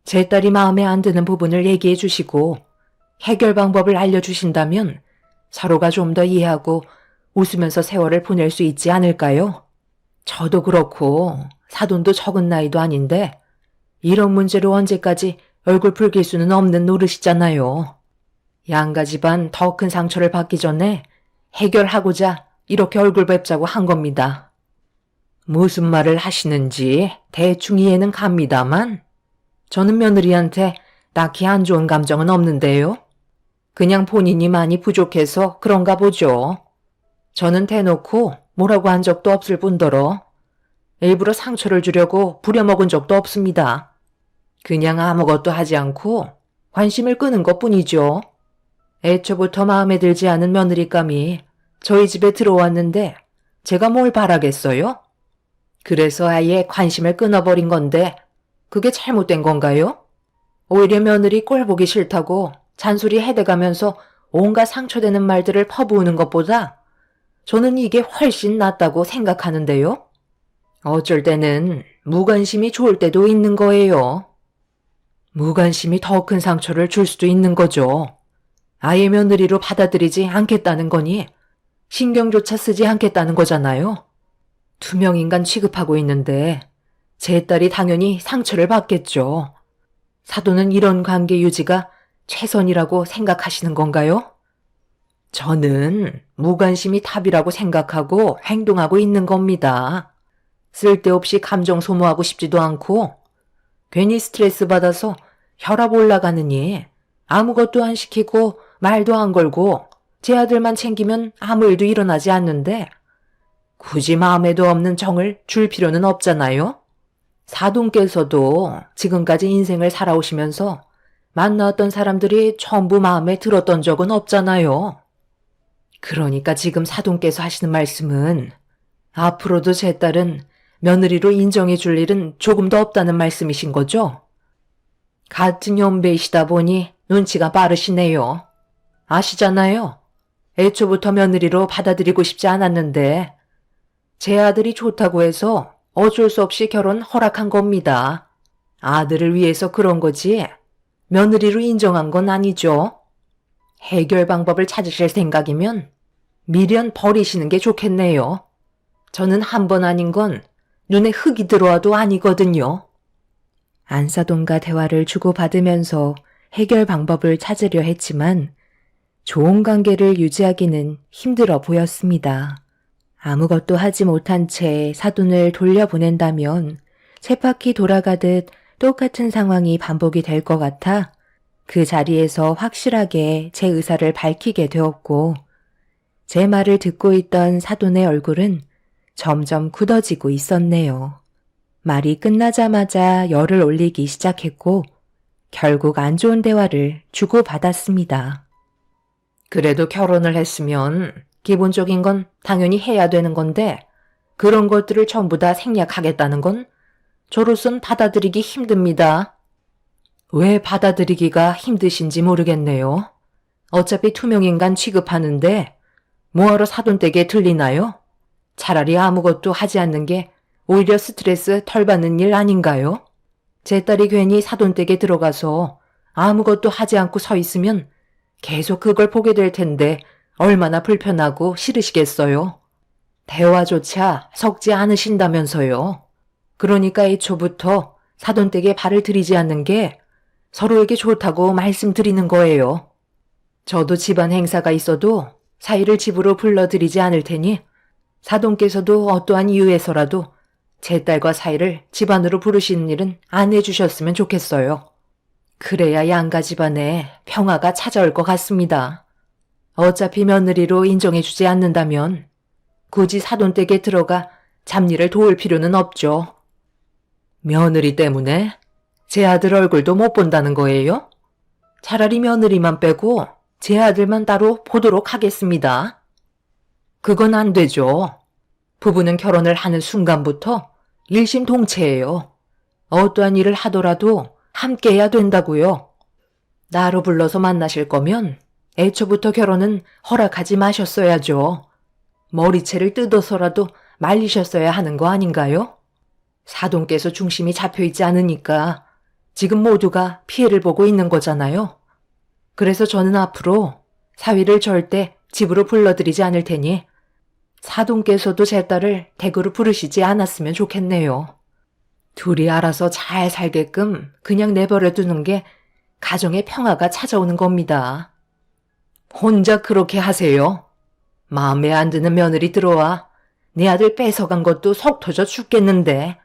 B: 제 딸이 마음에 안 드는 부분을 얘기해 주시고 해결 방법을 알려주신다면 서로가 좀 더 이해하고 웃으면서 세월을 보낼 수 있지 않을까요? 저도 그렇고 사돈도 적은 나이도 아닌데 이런 문제로 언제까지 얼굴 붉힐 수는 없는 노릇이잖아요. 양가 집안 더 큰 상처를 받기 전에 해결하고자 이렇게 얼굴 뵙자고 한 겁니다. 무슨 말을 하시는지 대충 이해는 갑니다만 저는 며느리한테 딱히 안 좋은 감정은 없는데요. 그냥 본인이 많이 부족해서 그런가 보죠. 저는 대놓고 뭐라고 한 적도 없을 뿐더러 일부러 상처를 주려고 부려먹은 적도 없습니다. 그냥 아무것도 하지 않고 관심을 끄는 것뿐이죠. 애초부터 마음에 들지 않은 며느리감이 저희 집에 들어왔는데 제가 뭘 바라겠어요? 그래서 아예 관심을 끊어버린 건데 그게 잘못된 건가요? 오히려 며느리 꼴 보기 싫다고 잔소리 해대가면서 온갖 상처되는 말들을 퍼부으는 것보다 저는 이게 훨씬 낫다고 생각하는데요. 어쩔 때는 무관심이 좋을 때도 있는 거예요. 무관심이 더 큰 상처를 줄 수도 있는 거죠. 아예 며느리로 받아들이지 않겠다는 거니 신경조차 쓰지 않겠다는 거잖아요. 투명인간 취급하고 있는데 제 딸이 당연히 상처를 받겠죠. 사돈은 이런 관계 유지가 최선이라고 생각하시는 건가요? 저는 무관심이 답이라고 생각하고 행동하고 있는 겁니다. 쓸데없이 감정 소모하고 싶지도 않고 괜히 스트레스 받아서 혈압 올라가느니 아무것도 안 시키고 말도 안 걸고 제 아들만 챙기면 아무 일도 일어나지 않는데 굳이 마음에도 없는 정을 줄 필요는 없잖아요. 사돈께서도 지금까지 인생을 살아오시면서 만나왔던 사람들이 전부 마음에 들었던 적은 없잖아요. 그러니까 지금 사돈께서 하시는 말씀은 앞으로도 제 딸은 며느리로 인정해 줄 일은 조금 더 없다는 말씀이신 거죠? 같은 연배이시다 보니 눈치가 빠르시네요. 아시잖아요. 애초부터 며느리로 받아들이고 싶지 않았는데 제 아들이 좋다고 해서 어쩔 수 없이 결혼 허락한 겁니다. 아들을 위해서 그런 거지 며느리로 인정한 건 아니죠. 해결 방법을 찾으실 생각이면 미련 버리시는 게 좋겠네요. 저는 한 번 아닌 건 눈에 흙이 들어와도 아니거든요.
A: 안사돈과 대화를 주고받으면서 해결 방법을 찾으려 했지만 좋은 관계를 유지하기는 힘들어 보였습니다. 아무것도 하지 못한 채 사돈을 돌려보낸다면 쳇바퀴 돌아가듯 똑같은 상황이 반복이 될 것 같아 그 자리에서 확실하게 제 의사를 밝히게 되었고 제 말을 듣고 있던 사돈의 얼굴은 점점 굳어지고 있었네요. 말이 끝나자마자 열을 올리기 시작했고 결국 안 좋은 대화를 주고받았습니다.
B: 그래도 결혼을 했으면 기본적인 건 당연히 해야 되는 건데 그런 것들을 전부 다 생략하겠다는 건 저로선 받아들이기 힘듭니다. 왜 받아들이기가 힘드신지 모르겠네요. 어차피 투명인간 취급하는데 뭐하러 사돈댁에 들리나요? 차라리 아무것도 하지 않는 게 오히려 스트레스 덜 받는 일 아닌가요? 제 딸이 괜히 사돈댁에 들어가서 아무것도 하지 않고 서 있으면 계속 그걸 보게 될 텐데 얼마나 불편하고 싫으시겠어요. 대화조차 섞지 않으신다면서요. 그러니까 애초부터 사돈댁에 발을 들이지 않는 게 서로에게 좋다고 말씀드리는 거예요. 저도 집안 행사가 있어도 사위를 집으로 불러들이지 않을 테니 사돈께서도 어떠한 이유에서라도 제 딸과 사위를 집안으로 부르시는 일은 안 해주셨으면 좋겠어요. 그래야 양가 집안에 평화가 찾아올 것 같습니다. 어차피 며느리로 인정해주지 않는다면 굳이 사돈댁에 들어가 잡일을 도울 필요는 없죠. 며느리 때문에 제 아들 얼굴도 못 본다는 거예요? 차라리 며느리만 빼고 제 아들만 따로 보도록 하겠습니다. 그건 안 되죠. 부부는 결혼을 하는 순간부터 일심동체예요. 어떠한 일을 하더라도 함께 해야 된다고요. 나로 불러서 만나실 거면 애초부터 결혼은 허락하지 마셨어야죠. 머리채를 뜯어서라도 말리셨어야 하는 거 아닌가요? 사돈께서 중심이 잡혀있지 않으니까 지금 모두가 피해를 보고 있는 거잖아요. 그래서 저는 앞으로 사위를 절대 집으로 불러들이지 않을 테니 사돈께서도 제 딸을 댁으로 부르시지 않았으면 좋겠네요. 둘이 알아서 잘 살게끔 그냥 내버려 두는 게 가정의 평화가 찾아오는 겁니다. 혼자 그렇게 하세요. 마음에 안 드는 며느리 들어와 내 아들 뺏어간 것도 속 터져 죽겠는데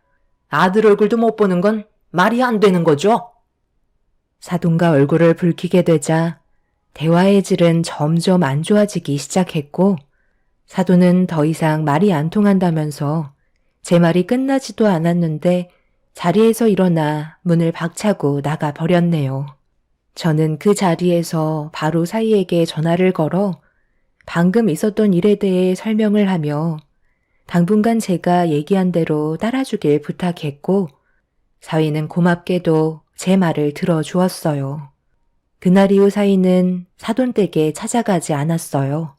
B: 아들 얼굴도 못 보는 건 말이 안 되는 거죠?
A: 사돈과 얼굴을 붉히게 되자 대화의 질은 점점 안 좋아지기 시작했고 사돈은 더 이상 말이 안 통한다면서 제 말이 끝나지도 않았는데 자리에서 일어나 문을 박차고 나가 버렸네요. 저는 그 자리에서 바로 사위에게 전화를 걸어 방금 있었던 일에 대해 설명을 하며 당분간 제가 얘기한 대로 따라주길 부탁했고 사위는 고맙게도 제 말을 들어주었어요. 그날 이후 사위는 사돈댁에 찾아가지 않았어요.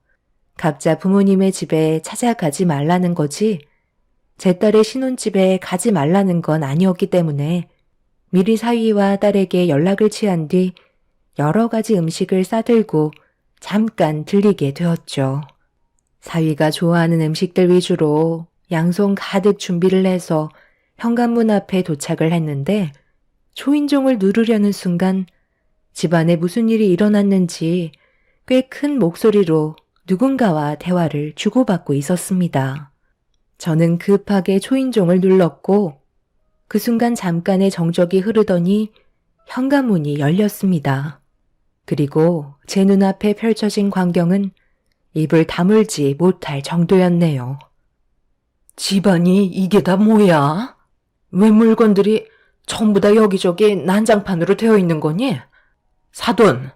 A: 각자 부모님의 집에 찾아가지 말라는 거지 제 딸의 신혼집에 가지 말라는 건 아니었기 때문에 미리 사위와 딸에게 연락을 취한 뒤 여러 가지 음식을 싸들고 잠깐 들리게 되었죠. 사위가 좋아하는 음식들 위주로 양손 가득 준비를 해서 현관문 앞에 도착을 했는데 초인종을 누르려는 순간 집안에 무슨 일이 일어났는지 꽤 큰 목소리로 누군가와 대화를 주고받고 있었습니다. 저는 급하게 초인종을 눌렀고 그 순간 잠깐의 정적이 흐르더니 현관문이 열렸습니다. 그리고 제 눈앞에 펼쳐진 광경은 입을 다물지 못할 정도였네요.
B: 집안이 이게 다 뭐야? 왜 물건들이 전부 다 여기저기 난장판으로 되어 있는 거니? 사돈,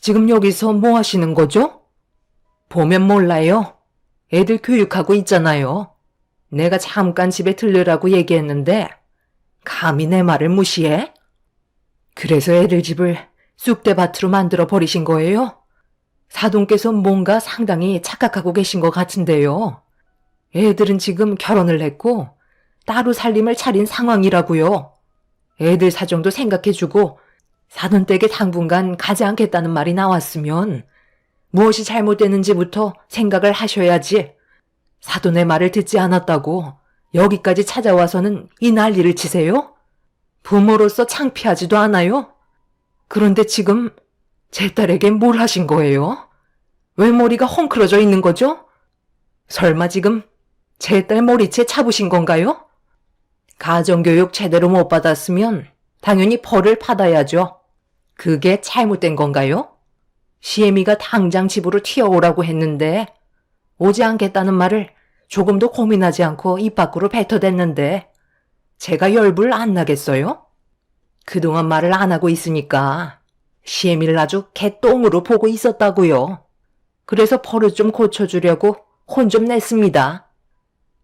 B: 지금 여기서 뭐 하시는 거죠? 보면 몰라요. 애들 교육하고 있잖아요. 내가 잠깐 집에 들르라고 얘기했는데 감히 내 말을 무시해? 그래서 애들 집을 쑥대밭으로 만들어 버리신 거예요? 사돈께서 뭔가 상당히 착각하고 계신 것 같은데요. 애들은 지금 결혼을 했고 따로 살림을 차린 상황이라고요. 애들 사정도 생각해주고 사돈 댁에 당분간 가지 않겠다는 말이 나왔으면 무엇이 잘못되는지부터 생각을 하셔야지. 사돈의 말을 듣지 않았다고 여기까지 찾아와서는 이 난리를 치세요? 부모로서 창피하지도 않아요? 그런데 지금 제 딸에게 뭘 하신 거예요? 왜 머리가 헝클어져 있는 거죠? 설마 지금 제 딸 머리채 잡으신 건가요? 가정교육 제대로 못 받았으면 당연히 벌을 받아야죠. 그게 잘못된 건가요? 시애미가 당장 집으로 튀어오라고 했는데 오지 않겠다는 말을 조금도 고민하지 않고 입 밖으로 뱉어댔는데 제가 열불 안 나겠어요? 그동안 말을 안 하고 있으니까 시애미를 아주 개똥으로 보고 있었다고요. 그래서 버릇 좀 고쳐주려고 혼 좀 냈습니다.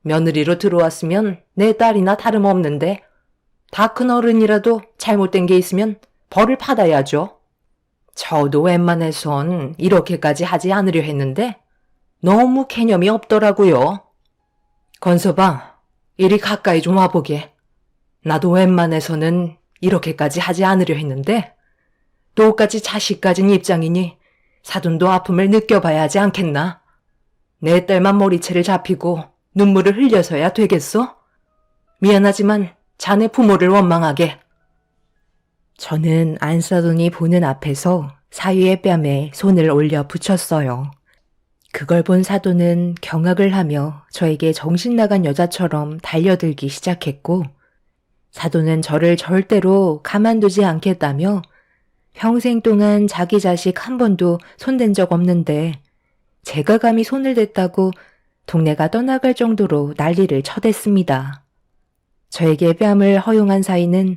B: 며느리로 들어왔으면 내 딸이나 다름없는데 다 큰 어른이라도 잘못된 게 있으면 벌을 받아야죠. 저도 웬만해선 이렇게까지 하지 않으려 했는데 너무 개념이 없더라고요. 건서방, 이리 가까이 좀 와보게. 나도 웬만해서는 이렇게까지 하지 않으려 했는데 똑같이 자식 가진 입장이니 사돈도 아픔을 느껴봐야 하지 않겠나? 내 딸만 머리채를 잡히고 눈물을 흘려서야 되겠어? 미안하지만 자네 부모를 원망하게.
A: 저는 안사돈이 보는 앞에서 사위의 뺨에 손을 올려 붙였어요. 그걸 본 사돈은 경악을 하며 저에게 정신 나간 여자처럼 달려들기 시작했고, 사돈은 저를 절대로 가만두지 않겠다며 평생 동안 자기 자식 한 번도 손댄 적 없는데 제가 감히 손을 댔다고 동네가 떠나갈 정도로 난리를 쳐댔습니다. 저에게 뺨을 허용한 사위는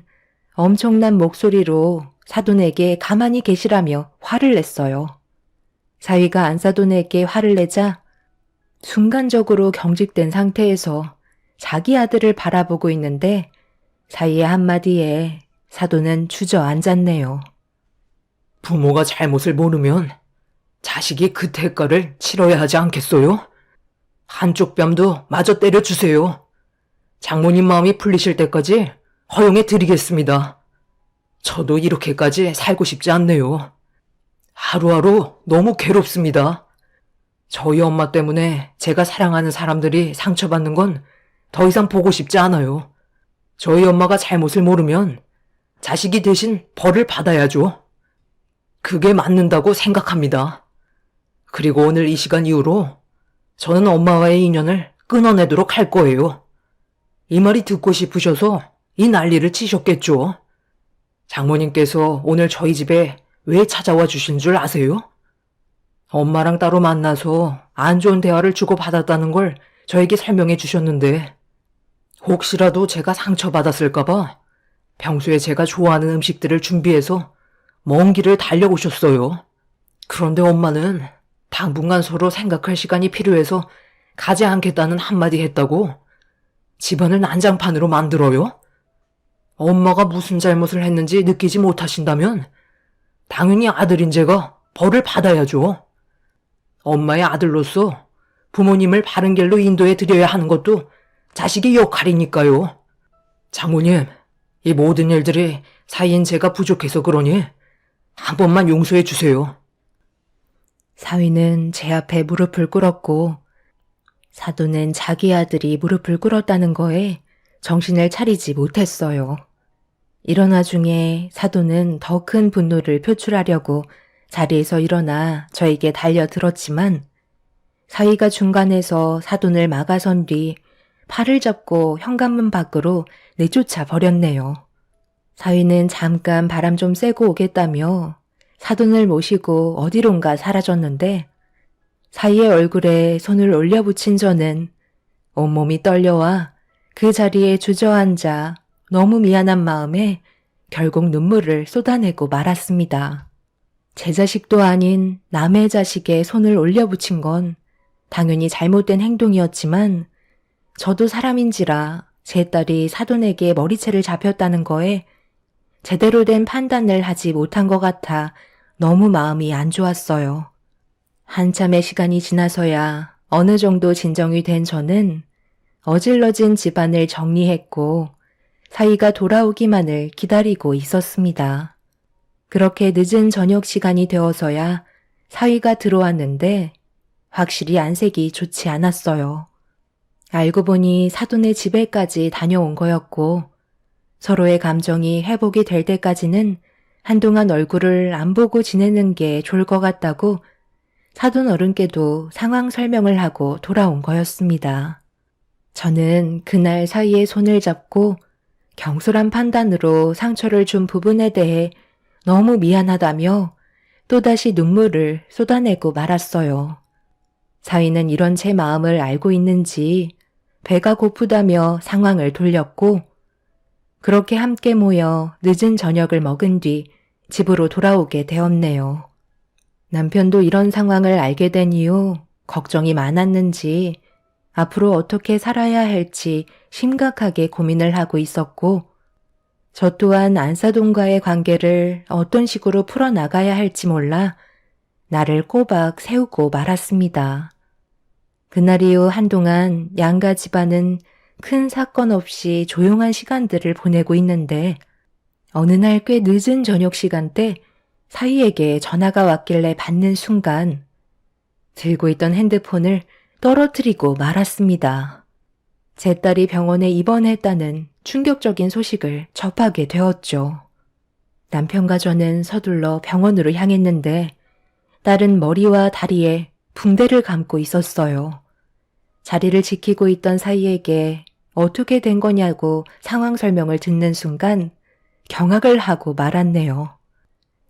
A: 엄청난 목소리로 사돈에게 가만히 계시라며 화를 냈어요. 사위가 안사돈에게 화를 내자 순간적으로 경직된 상태에서 자기 아들을 바라보고 있는데 사위의 한마디에 사돈은 주저앉았네요.
B: 부모가 잘못을 모르면 자식이 그 대가를 치러야 하지 않겠어요? 한쪽 뺨도 마저 때려주세요. 장모님 마음이 풀리실 때까지 허용해 드리겠습니다. 저도 이렇게까지 살고 싶지 않네요. 하루하루 너무 괴롭습니다. 저희 엄마 때문에 제가 사랑하는 사람들이 상처받는 건 더 이상 보고 싶지 않아요. 저희 엄마가 잘못을 모르면 자식이 대신 벌을 받아야죠. 그게 맞는다고 생각합니다. 그리고 오늘 이 시간 이후로 저는 엄마와의 인연을 끊어내도록 할 거예요. 이 말이 듣고 싶으셔서 이 난리를 치셨겠죠. 장모님께서 오늘 저희 집에 왜 찾아와 주신 줄 아세요? 엄마랑 따로 만나서 안 좋은 대화를 주고받았다는 걸 저에게 설명해 주셨는데 혹시라도 제가 상처받았을까봐 평소에 제가 좋아하는 음식들을 준비해서 먼 길을 달려오셨어요. 그런데 엄마는 당분간 서로 생각할 시간이 필요해서 가지 않겠다는 한마디 했다고 집안을 난장판으로 만들어요? 엄마가 무슨 잘못을 했는지 느끼지 못하신다면 당연히 아들인 제가 벌을 받아야죠. 엄마의 아들로서 부모님을 바른 길로 인도해 드려야 하는 것도 자식의 역할이니까요. 장모님, 이 모든 일들이 사이인 제가 부족해서 그러니 한 번만 용서해 주세요.
A: 사위는 제 앞에 무릎을 꿇었고 사돈은 자기 아들이 무릎을 꿇었다는 거에 정신을 차리지 못했어요. 일어나 중에 사돈은 더 큰 분노를 표출하려고 자리에서 일어나 저에게 달려들었지만 사위가 중간에서 사돈을 막아선 뒤 팔을 잡고 현관문 밖으로 내쫓아 버렸네요. 사위는 잠깐 바람 좀 쐬고 오겠다며 사돈을 모시고 어디론가 사라졌는데 사위의 얼굴에 손을 올려붙인 저는 온몸이 떨려와 그 자리에 주저앉아 너무 미안한 마음에 결국 눈물을 쏟아내고 말았습니다. 제 자식도 아닌 남의 자식에 손을 올려붙인 건 당연히 잘못된 행동이었지만 저도 사람인지라 제 딸이 사돈에게 머리채를 잡혔다는 거에 제대로 된 판단을 하지 못한 것 같아 너무 마음이 안 좋았어요. 한참의 시간이 지나서야 어느 정도 진정이 된 저는 어질러진 집안을 정리했고 사위가 돌아오기만을 기다리고 있었습니다. 그렇게 늦은 저녁 시간이 되어서야 사위가 들어왔는데 확실히 안색이 좋지 않았어요. 알고 보니 사돈의 집에까지 다녀온 거였고 서로의 감정이 회복이 될 때까지는 한동안 얼굴을 안 보고 지내는 게 좋을 것 같다고 사돈 어른께도 상황 설명을 하고 돌아온 거였습니다. 저는 그날 사위의 손을 잡고 경솔한 판단으로 상처를 준 부분에 대해 너무 미안하다며 또다시 눈물을 쏟아내고 말았어요. 사위는 이런 제 마음을 알고 있는지 배가 고프다며 상황을 돌렸고 그렇게 함께 모여 늦은 저녁을 먹은 뒤 집으로 돌아오게 되었네요. 남편도 이런 상황을 알게 된 이후 걱정이 많았는지 앞으로 어떻게 살아야 할지 심각하게 고민을 하고 있었고 저 또한 안사돈과의 관계를 어떤 식으로 풀어나가야 할지 몰라 나를 꼬박 세우고 말았습니다. 그날 이후 한동안 양가 집안은 큰 사건 없이 조용한 시간들을 보내고 있는데 어느 날 꽤 늦은 저녁 시간대 사위에게 전화가 왔길래 받는 순간 들고 있던 핸드폰을 떨어뜨리고 말았습니다. 제 딸이 병원에 입원했다는 충격적인 소식을 접하게 되었죠. 남편과 저는 서둘러 병원으로 향했는데 딸은 머리와 다리에 붕대를 감고 있었어요. 자리를 지키고 있던 사위에게 어떻게 된 거냐고 상황 설명을 듣는 순간 경악을 하고 말았네요.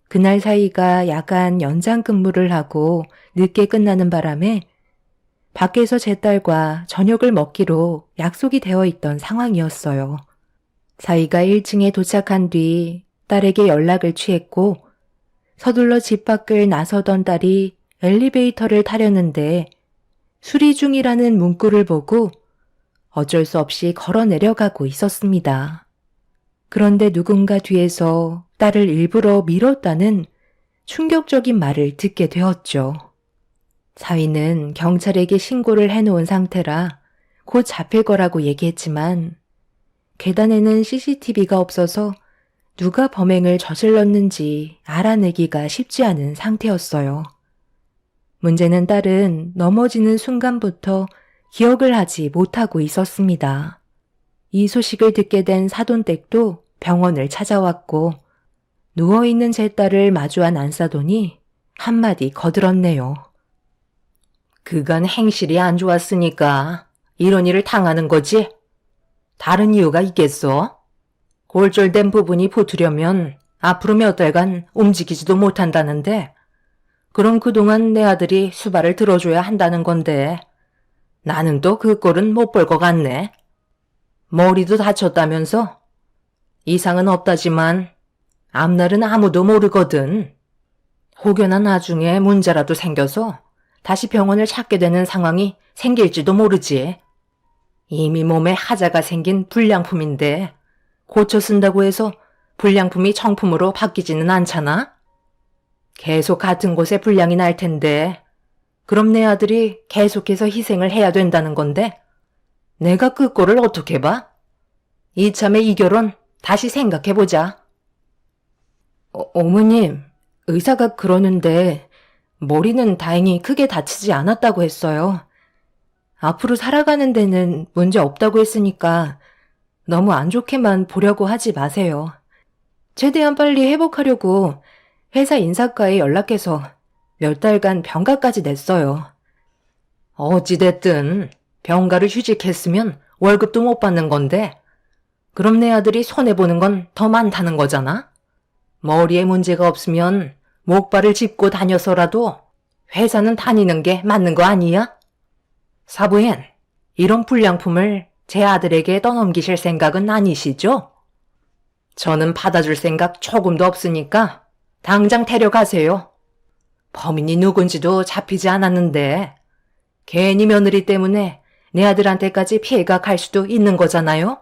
A: 그날 사위가 야간 연장 근무를 하고 늦게 끝나는 바람에 밖에서 제 딸과 저녁을 먹기로 약속이 되어 있던 상황이었어요. 사위가 1층에 도착한 뒤 딸에게 연락을 취했고 서둘러 집 밖을 나서던 딸이 엘리베이터를 타려는데 수리 중이라는 문구를 보고 어쩔 수 없이 걸어 내려가고 있었습니다. 그런데 누군가 뒤에서 딸을 일부러 밀었다는 충격적인 말을 듣게 되었죠. 사위는 경찰에게 신고를 해놓은 상태라 곧 잡힐 거라고 얘기했지만 계단에는 CCTV가 없어서 누가 범행을 저질렀는지 알아내기가 쉽지 않은 상태였어요. 문제는 딸은 넘어지는 순간부터 기억을 하지 못하고 있었습니다. 이 소식을 듣게 된 사돈댁도 병원을 찾아왔고 누워있는 제 딸을 마주한 안사돈이 한마디 거들었네요.
B: 그간 행실이 안 좋았으니까 이런 일을 당하는 거지? 다른 이유가 있겠어? 골절된 부분이 붙으려면 앞으로 몇 달간 움직이지도 못한다는데 그럼 그동안 내 아들이 수발을 들어줘야 한다는 건데 나는 또 그 꼴은 못 볼 것 같네. 머리도 다쳤다면서? 이상은 없다지만 앞날은 아무도 모르거든. 혹여나 나중에 문제라도 생겨서 다시 병원을 찾게 되는 상황이 생길지도 모르지. 이미 몸에 하자가 생긴 불량품인데 고쳐 쓴다고 해서 불량품이 정품으로 바뀌지는 않잖아? 계속 같은 곳에 불량이 날 텐데 그럼 내 아들이 계속해서 희생을 해야 된다는 건데 내가 그 꼴을 어떻게 봐? 이참에 이 결혼 다시 생각해보자.
A: 어머님, 의사가 그러는데 머리는 다행히 크게 다치지 않았다고 했어요. 앞으로 살아가는 데는 문제 없다고 했으니까 너무 안 좋게만 보려고 하지 마세요. 최대한 빨리 회복하려고 회사 인사과에 연락해서 몇 달간 병가까지 냈어요.
B: 어찌됐든 병가를 휴직했으면 월급도 못 받는 건데 그럼 내 아들이 손해보는 건 더 많다는 거잖아? 머리에 문제가 없으면 목발을 짚고 다녀서라도 회사는 다니는 게 맞는 거 아니야? 사부인, 이런 불량품을 제 아들에게 떠넘기실 생각은 아니시죠? 저는 받아줄 생각 조금도 없으니까 당장 데려가세요. 범인이 누군지도 잡히지 않았는데 괜히 며느리 때문에 내 아들한테까지 피해가 갈 수도 있는 거잖아요?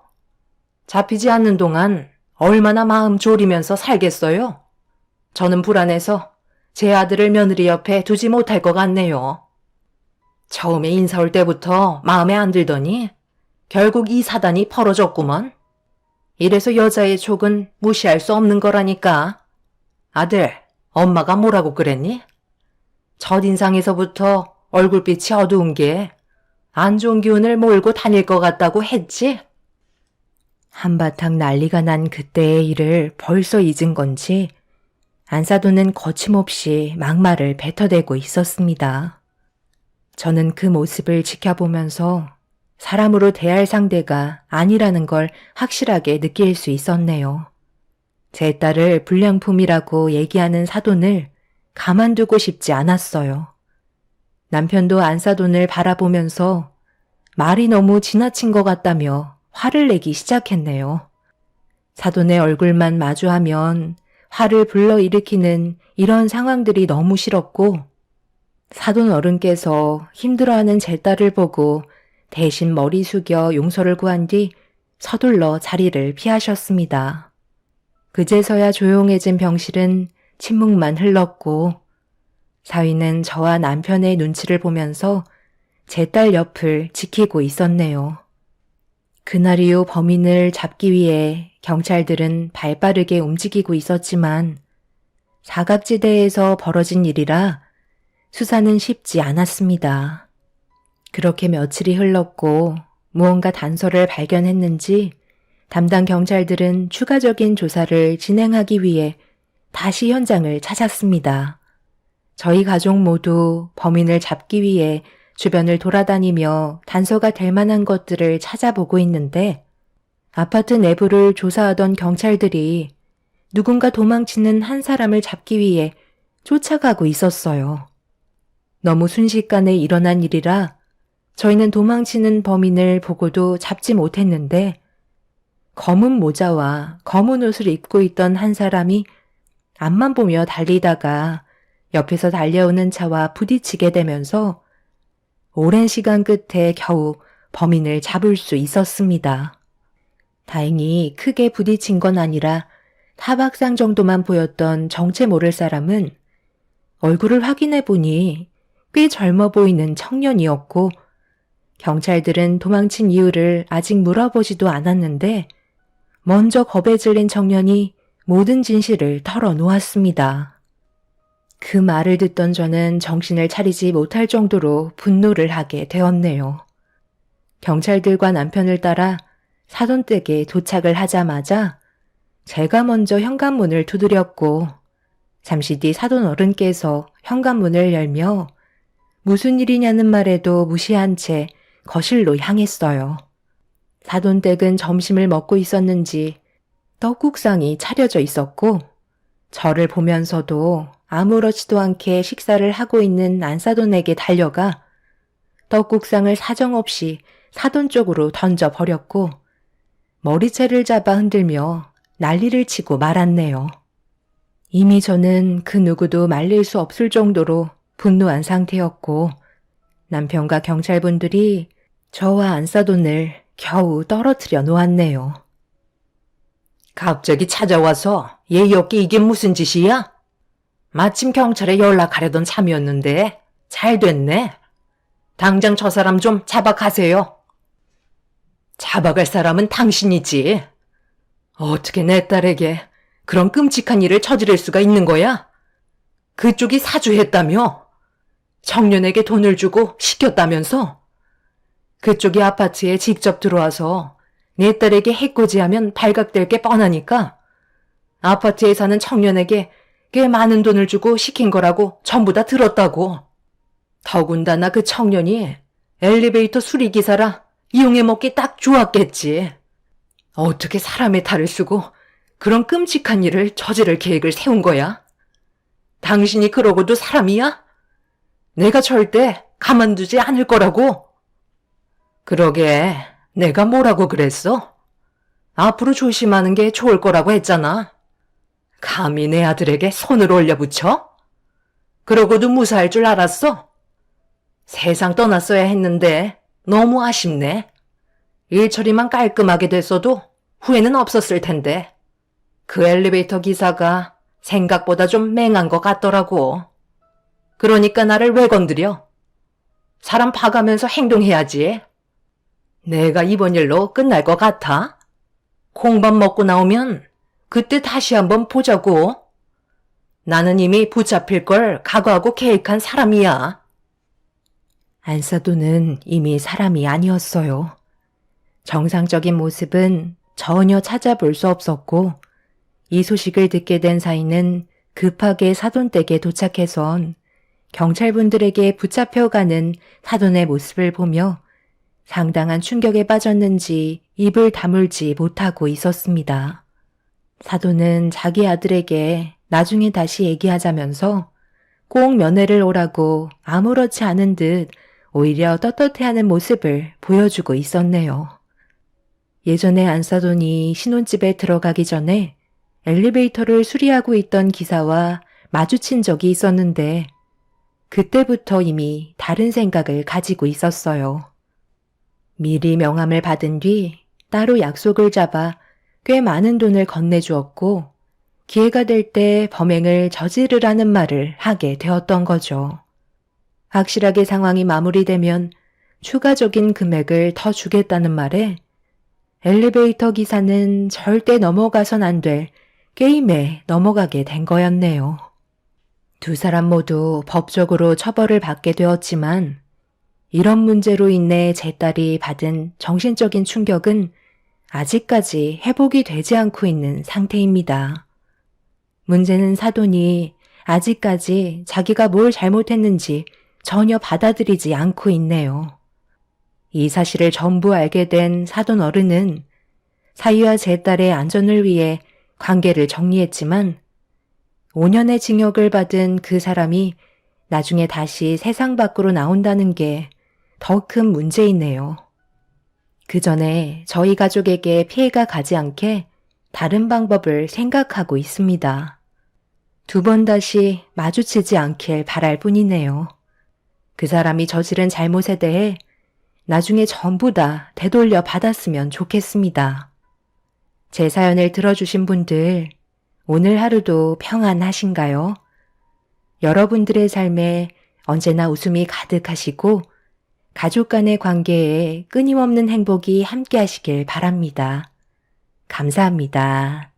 B: 잡히지 않는 동안 얼마나 마음 졸이면서 살겠어요? 저는 불안해서 제 아들을 며느리 옆에 두지 못할 것 같네요. 처음에 인사 올 때부터 마음에 안 들더니 결국 이 사단이 벌어졌구먼. 이래서 여자의 촉은 무시할 수 없는 거라니까. 아들, 엄마가 뭐라고 그랬니? 첫인상에서부터 얼굴빛이 어두운 게 안 좋은 기운을 몰고 다닐 것 같다고 했지?
A: 한바탕 난리가 난 그때의 일을 벌써 잊은 건지 안사돈은 거침없이 막말을 뱉어대고 있었습니다. 저는 그 모습을 지켜보면서 사람으로 대할 상대가 아니라는 걸 확실하게 느낄 수 있었네요. 제 딸을 불량품이라고 얘기하는 사돈을 가만두고 싶지 않았어요. 남편도 안사돈을 바라보면서 말이 너무 지나친 것 같다며 화를 내기 시작했네요. 사돈의 얼굴만 마주하면 화를 불러일으키는 이런 상황들이 너무 싫었고 사돈 어른께서 힘들어하는 제 딸을 보고 대신 머리 숙여 용서를 구한 뒤 서둘러 자리를 피하셨습니다. 그제서야 조용해진 병실은 침묵만 흘렀고 사위는 저와 남편의 눈치를 보면서 제 딸 옆을 지키고 있었네요. 그날 이후 범인을 잡기 위해 경찰들은 발빠르게 움직이고 있었지만 사각지대에서 벌어진 일이라 수사는 쉽지 않았습니다. 그렇게 며칠이 흘렀고 무언가 단서를 발견했는지 담당 경찰들은 추가적인 조사를 진행하기 위해 다시 현장을 찾았습니다. 저희 가족 모두 범인을 잡기 위해 주변을 돌아다니며 단서가 될 만한 것들을 찾아보고 있는데 아파트 내부를 조사하던 경찰들이 누군가 도망치는 한 사람을 잡기 위해 쫓아가고 있었어요. 너무 순식간에 일어난 일이라 저희는 도망치는 범인을 보고도 잡지 못했는데 검은 모자와 검은 옷을 입고 있던 한 사람이 앞만 보며 달리다가 옆에서 달려오는 차와 부딪히게 되면서 오랜 시간 끝에 겨우 범인을 잡을 수 있었습니다. 다행히 크게 부딪힌 건 아니라 타박상 정도만 보였던 정체 모를 사람은 얼굴을 확인해 보니 꽤 젊어 보이는 청년이었고 경찰들은 도망친 이유를 아직 물어보지도 않았는데 먼저 겁에 질린 청년이 모든 진실을 털어놓았습니다. 그 말을 듣던 저는 정신을 차리지 못할 정도로 분노를 하게 되었네요. 경찰들과 남편을 따라 사돈댁에 도착을 하자마자 제가 먼저 현관문을 두드렸고 잠시 뒤 사돈 어른께서 현관문을 열며 무슨 일이냐는 말에도 무시한 채 거실로 향했어요. 사돈댁은 점심을 먹고 있었는지 떡국상이 차려져 있었고 저를 보면서도 아무렇지도 않게 식사를 하고 있는 안사돈에게 달려가 떡국상을 사정없이 사돈 쪽으로 던져버렸고 머리채를 잡아 흔들며 난리를 치고 말았네요. 이미 저는 그 누구도 말릴 수 없을 정도로 분노한 상태였고 남편과 경찰분들이 저와 안사돈을 겨우 떨어뜨려 놓았네요.
B: 갑자기 찾아와서 예의 없게 이게 무슨 짓이야? 마침 경찰에 연락하려던 참이었는데 잘 됐네. 당장 저 사람 좀 잡아가세요. 잡아갈 사람은 당신이지. 어떻게 내 딸에게 그런 끔찍한 일을 저지를 수가 있는 거야? 그쪽이 사주했다며? 청년에게 돈을 주고 시켰다면서? 그쪽이 아파트에 직접 들어와서 내 딸에게 해코지하면 발각될 게 뻔하니까 아파트에 사는 청년에게 꽤 많은 돈을 주고 시킨 거라고 전부 다 들었다고. 더군다나 그 청년이 엘리베이터 수리기사라 이용해 먹기 딱 좋았겠지. 어떻게 사람의 탈을 쓰고 그런 끔찍한 일을 저지를 계획을 세운 거야? 당신이 그러고도 사람이야? 내가 절대 가만두지 않을 거라고. 그러게, 내가 뭐라고 그랬어? 앞으로 조심하는 게 좋을 거라고 했잖아. 감히 내 아들에게 손을 올려붙여? 그러고도 무사할 줄 알았어? 세상 떠났어야 했는데 너무 아쉽네. 일 처리만 깔끔하게 됐어도 후회는 없었을 텐데. 그 엘리베이터 기사가 생각보다 좀 맹한 것 같더라고. 그러니까 나를 왜 건드려? 사람 봐가면서 행동해야지. 내가 이번 일로 끝날 것 같아? 콩밥 먹고 나오면 그때 다시 한번 보자고. 나는 이미 붙잡힐 걸 각오하고 계획한 사람이야.
A: 안사도는 이미 사람이 아니었어요. 정상적인 모습은 전혀 찾아볼 수 없었고, 이 소식을 듣게 된 사이는 급하게 사돈댁에 도착해선 경찰분들에게 붙잡혀가는 사돈의 모습을 보며 상당한 충격에 빠졌는지 입을 다물지 못하고 있었습니다. 사돈은 자기 아들에게 나중에 다시 얘기하자면서 꼭 면회를 오라고 아무렇지 않은 듯 오히려 떳떳해하는 모습을 보여주고 있었네요. 예전에 안사돈이 신혼집에 들어가기 전에 엘리베이터를 수리하고 있던 기사와 마주친 적이 있었는데 그때부터 이미 다른 생각을 가지고 있었어요. 미리 명함을 받은 뒤 따로 약속을 잡아 꽤 많은 돈을 건네주었고 기회가 될 때 범행을 저지르라는 말을 하게 되었던 거죠. 확실하게 상황이 마무리되면 추가적인 금액을 더 주겠다는 말에 엘리베이터 기사는 절대 넘어가선 안 될 게임에 넘어가게 된 거였네요. 두 사람 모두 법적으로 처벌을 받게 되었지만 이런 문제로 인해 제 딸이 받은 정신적인 충격은 아직까지 회복이 되지 않고 있는 상태입니다. 문제는 사돈이 아직까지 자기가 뭘 잘못했는지 전혀 받아들이지 않고 있네요. 이 사실을 전부 알게 된 사돈 어른은 사위와 제 딸의 안전을 위해 관계를 정리했지만 5년의 징역을 받은 그 사람이 나중에 다시 세상 밖으로 나온다는 게 더 큰 문제이네요. 그 전에 저희 가족에게 피해가 가지 않게 다른 방법을 생각하고 있습니다. 두 번 다시 마주치지 않길 바랄 뿐이네요. 그 사람이 저지른 잘못에 대해 나중에 전부 다 되돌려 받았으면 좋겠습니다. 제 사연을 들어주신 분들, 오늘 하루도 평안하신가요? 여러분들의 삶에 언제나 웃음이 가득하시고 가족 간의 관계에 끊임없는 행복이 함께 하시길 바랍니다. 감사합니다.